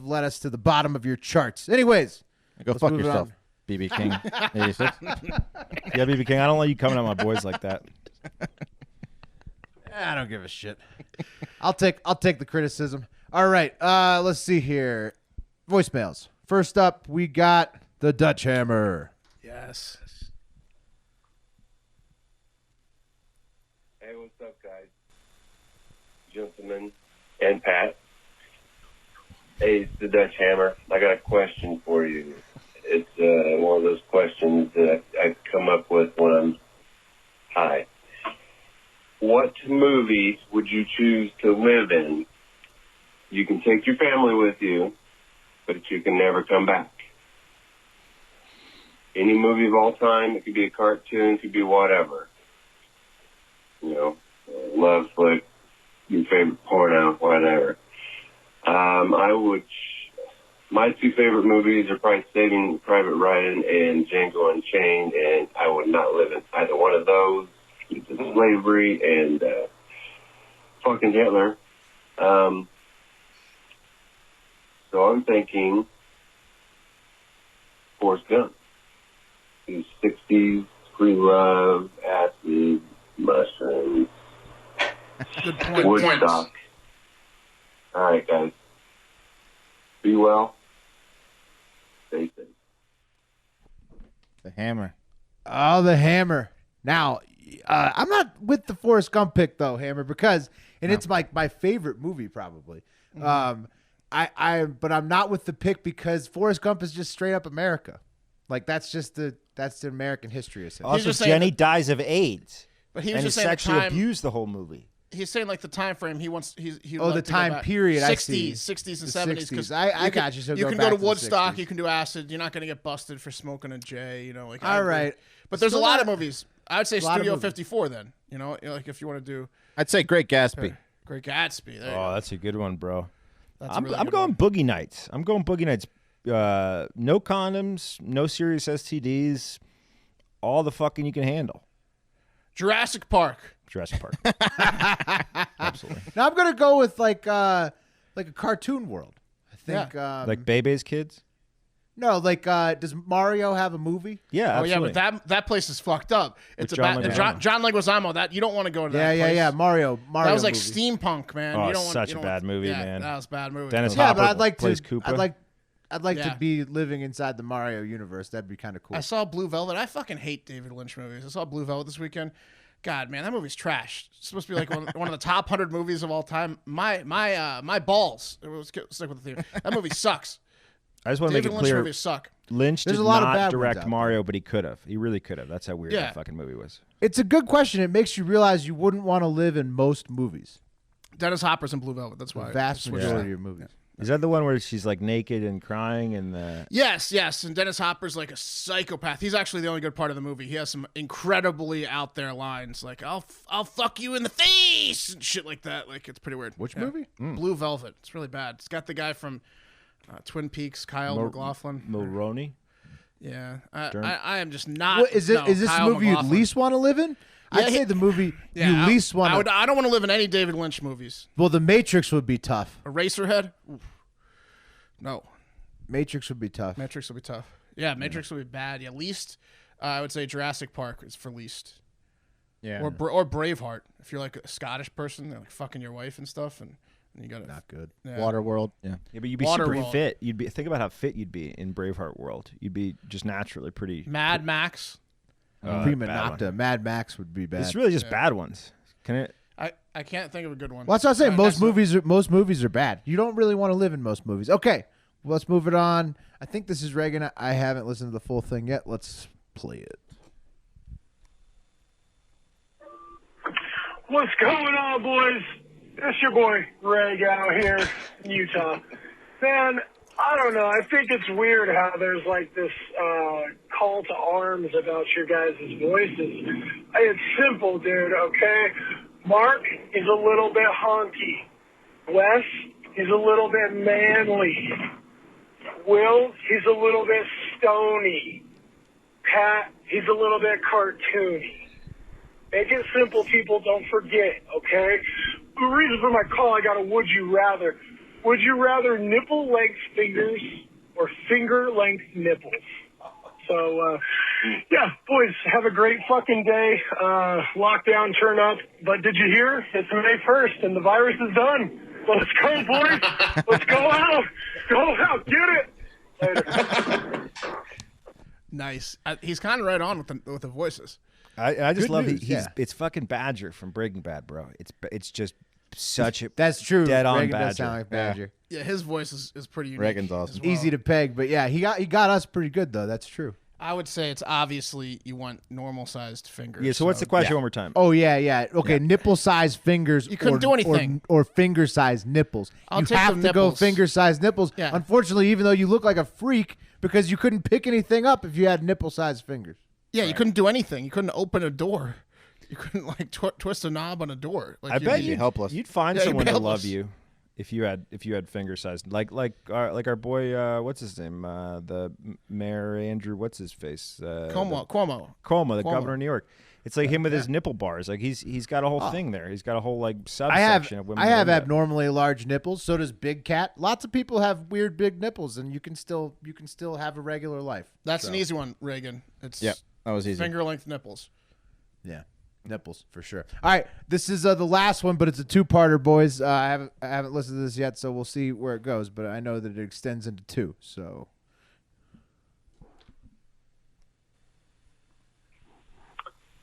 led us to the bottom of your charts. Anyways, Go let's fuck move it yourself, on. BB King 86. Yeah, BB King, I don't let you coming at my boys like that. I don't give a shit. I'll take the criticism. All right, let's see here. Voicemails. First up, we got the Dutch Hammer. Yes. Hey, what's up, guys? Gentlemen and Pat. Hey, it's the Dutch Hammer. I got a question for you. It's one of those questions that I come up with when I'm high. What movie would you choose to live in? You can take your family with you, but you can never come back. Any movie of all time, it could be a cartoon, it could be whatever. You know, love flick, your favorite porno, whatever. My 2 favorite movies are probably Saving Private Ryan and Django Unchained, and I would not live in either one of those. Slavery and fucking Hitler. So I'm thinking Forrest Gump. These 60s, free love, acid, mushrooms, Good point. Woodstock. All right, guys. Be well. Stay safe. The Hammer. Oh, the Hammer. Now, I'm not with the Forrest Gump pick though, Hammer, because it's my favorite movie probably. But I'm not with the pick because Forrest Gump is just straight up America. Like that's the American history. Essentially. Also, just saying Jenny dies of AIDS. But he was and just he saying the sexually time. abused the whole movie. He's saying like the time frame he wants. He Oh, the time period, I 60s, see. 60s and The 70s. 'cause 60s. I got you. So you go can back go to to the Woodstock. 60s. You can do acid. You're not going to get busted for smoking a J. You know, like All right. But there's Still a lot not- of movies. I would say lot of Studio movies. 54. Then like if you want to do I'd say Great Gatsby. Great Gatsby. There you Oh, go. that's a good one, bro. That's a I'm really good going one. Boogie Nights. I'm going Boogie Nights. No condoms, no serious STDs, all the fucking you can handle. Jurassic Park. Jurassic Park. Absolutely. Now I'm gonna go with like a cartoon world. I think. Like Bebe's Kids? no, like does Mario have a movie? Yeah, Oh yeah, absolutely. but that place is fucked up. It's With John about Leguizamo. John Leguizamo. That you don't want to go to Yeah, that place. yeah. Mario. That was like movie. steampunk, man. Oh, you don't want, such you a don't bad want- movie, yeah, man. That was a bad movie. Dennis Yeah, Hopper but I'd like plays to. Koopa. I'd like Yeah. to be living inside the Mario universe. That'd be kind of cool. I saw Blue Velvet. I fucking hate David Lynch movies. I saw Blue Velvet this weekend. God, man, that movie's trash. It's supposed to be like one of the top 100 movies of all time. My balls. It was stick with the theme. That movie sucks. I just want to make David it Lynch clear. movies suck. Lynch There's did a lot of not bad ones direct out there. Mario, but he could have. He really could have. That's how weird Yeah. that fucking movie was. It's a good question. It makes you realize you wouldn't want to live in most movies. Dennis Hopper's in Blue Velvet. That's The why. vast Switched majority that. of movies. Is that the one where she's like naked and crying and the Yes. And Dennis Hopper's like a psychopath. He's actually the only good part of the movie. He has some incredibly out there lines like "I'll fuck you in the face" and shit like that. Like it's pretty weird. Which Yeah. movie? Blue Velvet. It's really bad. It's got the guy from Twin Peaks, Kyle MacLachlan. Mulroney? Yeah, Dern. I am just not. What, is no, this a Kyle movie you'd MacLachlan. least want to live in? I'd say the movie you least want to. I don't want to live in any David Lynch movies. Well, The Matrix would be tough. Eraserhead? Oof. No. Matrix would be tough. Matrix would be tough. Yeah, Matrix would be bad. Yeah, least, I would say Jurassic Park is for least. Yeah. Or Braveheart. If you're like a Scottish person, they're like fucking your wife and stuff, and you got Not good. Yeah. Waterworld. Yeah. Yeah, but you'd be super fit. Think about how fit you'd be in Braveheart world. You'd be just naturally pretty. Mad Max. Prima Nocta. Mad Max would be bad. It's really just bad ones. Can it? I can't think of a good one. Well, that's what I'm saying. Most movies are bad. You don't really want to live in most movies. Okay, well, let's move it on. I think this is Reagan. I haven't listened to the full thing yet. Let's play it. What's going on, boys? It's your boy Reg out here in Utah. Man, I don't know. I think it's weird how there's like this call to arms about your guys' voices. It's simple, dude, okay? Mark is a little bit honky. Wes is a little bit manly. Will, he's a little bit stony. Pat, he's a little bit cartoony. Make it simple, people. Don't forget, okay? The reason for my call, I got a would you rather. Would you rather nipple-length fingers or finger-length nipples? So, yeah, boys, have a great fucking day. Lockdown, turn up. But did you hear? It's May 1st, and the virus is done. Let's go, boys. Let's go out. Go out. Get it. Later. Nice. He's kind of right on with the voices. I just Good love news, it's fucking Badger from Breaking Bad, bro. It's just such a That's true. dead on Reagan Badger. does sound like Badger. Yeah, his voice is pretty unique. Reagan's awesome. as well. Easy to peg, but yeah, he got us pretty good though. That's true. I would say it's obviously you want normal-sized fingers. Yeah. So what's the question one more time? Oh yeah. Okay, nipple-sized fingers. You couldn't do anything. Or finger-sized nipples. I'll you take have the to go nipples. finger-sized nipples. Yeah. Unfortunately, even though you look like a freak because you couldn't pick anything up if you had nipple-sized fingers. Yeah, you couldn't do anything. You couldn't open a door. You couldn't like twist a knob on a door. Like, I bet you'd be helpless. You'd find Yeah, you'd someone be to love helpless. you if you had finger sized like our boy what's his name the Mayor Andrew what's his face Cuomo. the governor of New York. It's like him with his nipple bars. Like he's got a whole thing there. He's got a whole like subsection of women. I that have do that. abnormally large nipples. So does Big Cat. Lots of people have weird big nipples, and you can still have a regular life. That's an easy one, Reagan. It's Yep, that was easy. finger-length nipples. Yeah, nipples for sure. All right, this is the last one, but it's a two-parter, boys. I haven't listened to this yet, so we'll see where it goes. But I know that it extends into two. So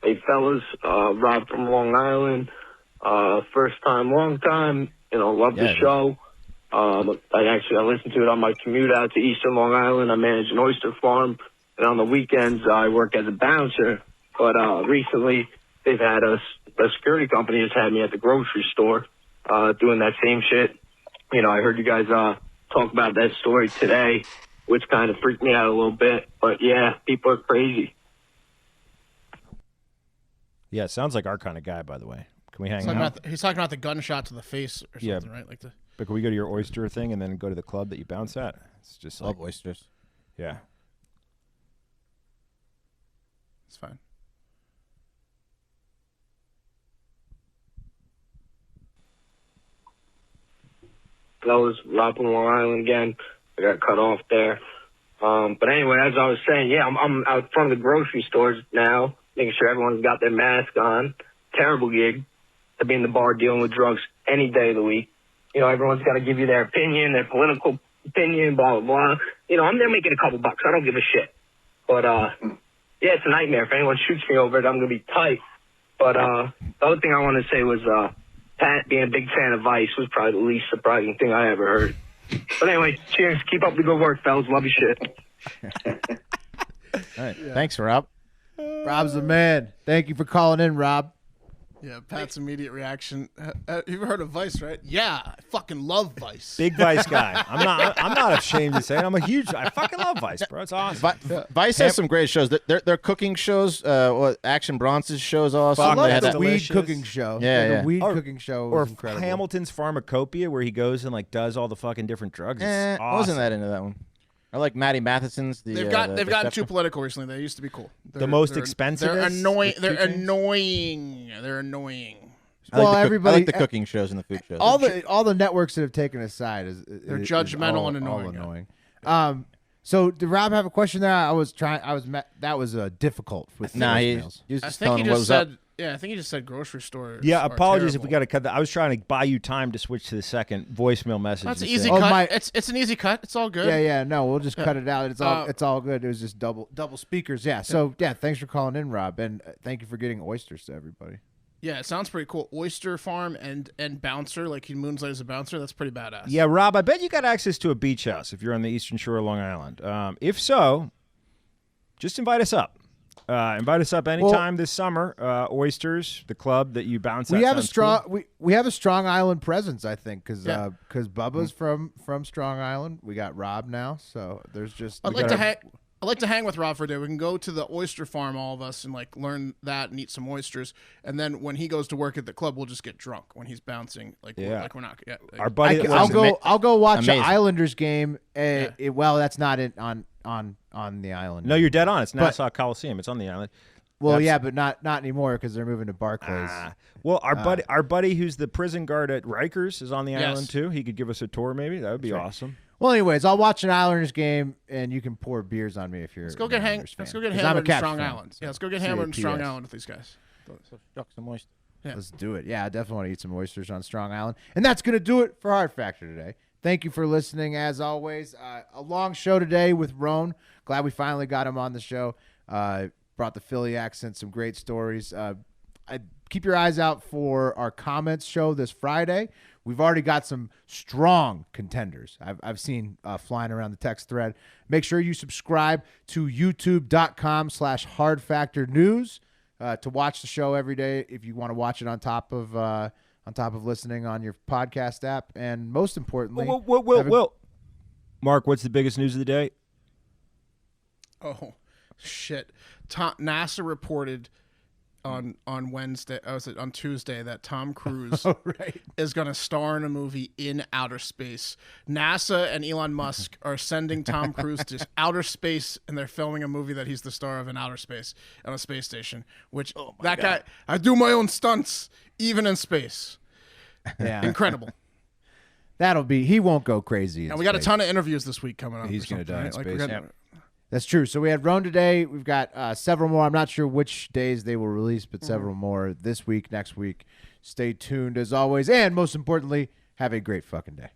Hey, fellas, Rob from Long Island. First time, long time. Love the show. I listen to it on my commute out to Eastern Long Island. I manage an oyster farm, and on the weekends I work as a bouncer. But recently they've had a security company has had me at the grocery store doing that same shit. I heard you guys talk about that story today, which kind of freaked me out a little bit. But yeah, people are crazy. Yeah, sounds like our kind of guy, by the way. Can we hang out? He's talking about the gunshot to the face or something, Yeah. right? Like the. But can we go to your oyster thing and then go to the club that you bounce at? It's just Love like oysters. yeah. It's fine. Fellas, Rob from Long Island again. I got cut off there. But anyway, as I was saying, yeah, I'm out front of the grocery stores now, making sure everyone's got their mask on. Terrible gig to be in the bar dealing with drugs any day of the week. Everyone's got to give you their opinion, their political opinion, blah, blah, blah. I'm there making a couple bucks. I don't give a shit. But, yeah, it's a nightmare. If anyone shoots me over it, I'm going to be tight. But the other thing I want to say was Pat being a big fan of Vice was probably the least surprising thing I ever heard. But anyway, cheers. Keep up the good work, fellas. Love your shit. All right. Thanks, Rob. Rob's the man. Thank you for calling in, Rob. Yeah, Pat's immediate reaction. You've heard of Vice, right? Yeah, I fucking love Vice. Big Vice guy. I'm not ashamed to say it. I fucking love Vice, bro. It's awesome. Vice has some great shows. Their cooking shows, Action Bronson shows awesome. I love They had the that- weed delicious. cooking show. Yeah, The yeah. weed Or- cooking show Or was incredible. Hamilton's Pharmacopoeia, where he goes and like does all the fucking different drugs. It's awesome. I wasn't that into that one. I like Matty Matheson's. They've gotten too political recently. They used to be cool. The most expensive. They're annoying. They're annoying. They're annoying. I like the cooking shows and the food shows. All the networks that have taken us aside they're judgmental and annoying. All annoying. So did Rob have a question there? That was difficult with voicemails. I think he just said. Yeah, I think he just said grocery store. Yeah, apologies if we got to cut that. I was trying to buy you time to switch to the second voicemail message. That's an easy cut. It's an easy cut. It's all good. Yeah. No, we'll just cut it out. It's all good. It was just double speakers. Yeah. So thanks for calling in, Rob, and thank you for getting oysters to everybody. Yeah, it sounds pretty cool. Oyster farm and bouncer, like he moonlights as a bouncer. That's pretty badass. Yeah, Rob, I bet you got access to a beach house if you're on the eastern shore of Long Island. If so, just invite us up. Invite us up anytime this summer. Oysters, the club that you bounce at. We have a strong we have a Strong Island presence, I think, because Bubba's from Strong Island. We got Rob now, so there's just. I'd like to hang with Rob for a day. We can go to the oyster farm, all of us, and like learn that and eat some oysters. And then when he goes to work at the club, we'll just get drunk when he's bouncing. We're not. Yeah, our buddy. I'll go watch an Islanders game. Well, that's not on the island. No, you're dead on. It's Nassau Coliseum. It's on the island. Well, but not anymore because they're moving to Barclays. Well, our buddy who's the prison guard at Rikers is on the island too. He could give us a tour, maybe. That would be awesome. Well, anyways, I'll watch an Islanders game, and you can pour beers on me if you're. Let's go get hammered in Strong Island. Yeah, let's go get hammered in Strong Island with these guys. Some oysters. Yeah. Let's do it. Yeah, I definitely want to eat some oysters on Strong Island, and that's gonna do it for Hard Factor today. Thank you for listening, as always. A long show today with Rone. Glad we finally got him on the show. Brought the Philly accent, some great stories. Keep your eyes out for our comments show this Friday. We've already got some strong contenders I've seen flying around the text thread. Make sure you subscribe to youtube.com/hardfactornews to watch the show every day if you want to watch it on top of listening on your podcast app. And most importantly, Mark, what's the biggest news of the day? Oh, shit. NASA reported on Wednesday, on Tuesday, that Tom Cruise is going to star in a movie in outer space. NASA and Elon Musk are sending Tom Cruise to outer space, and they're filming a movie that he's the star of in outer space on a space station. Which guy, I do my own stunts even in space. Yeah, incredible. He won't go crazy. And we got a ton of interviews this week coming up. He's going to die in space. That's true. So we had Rone today. We've got several more. I'm not sure which days they will release, but several more this week, next week. Stay tuned as always. And most importantly, have a great fucking day.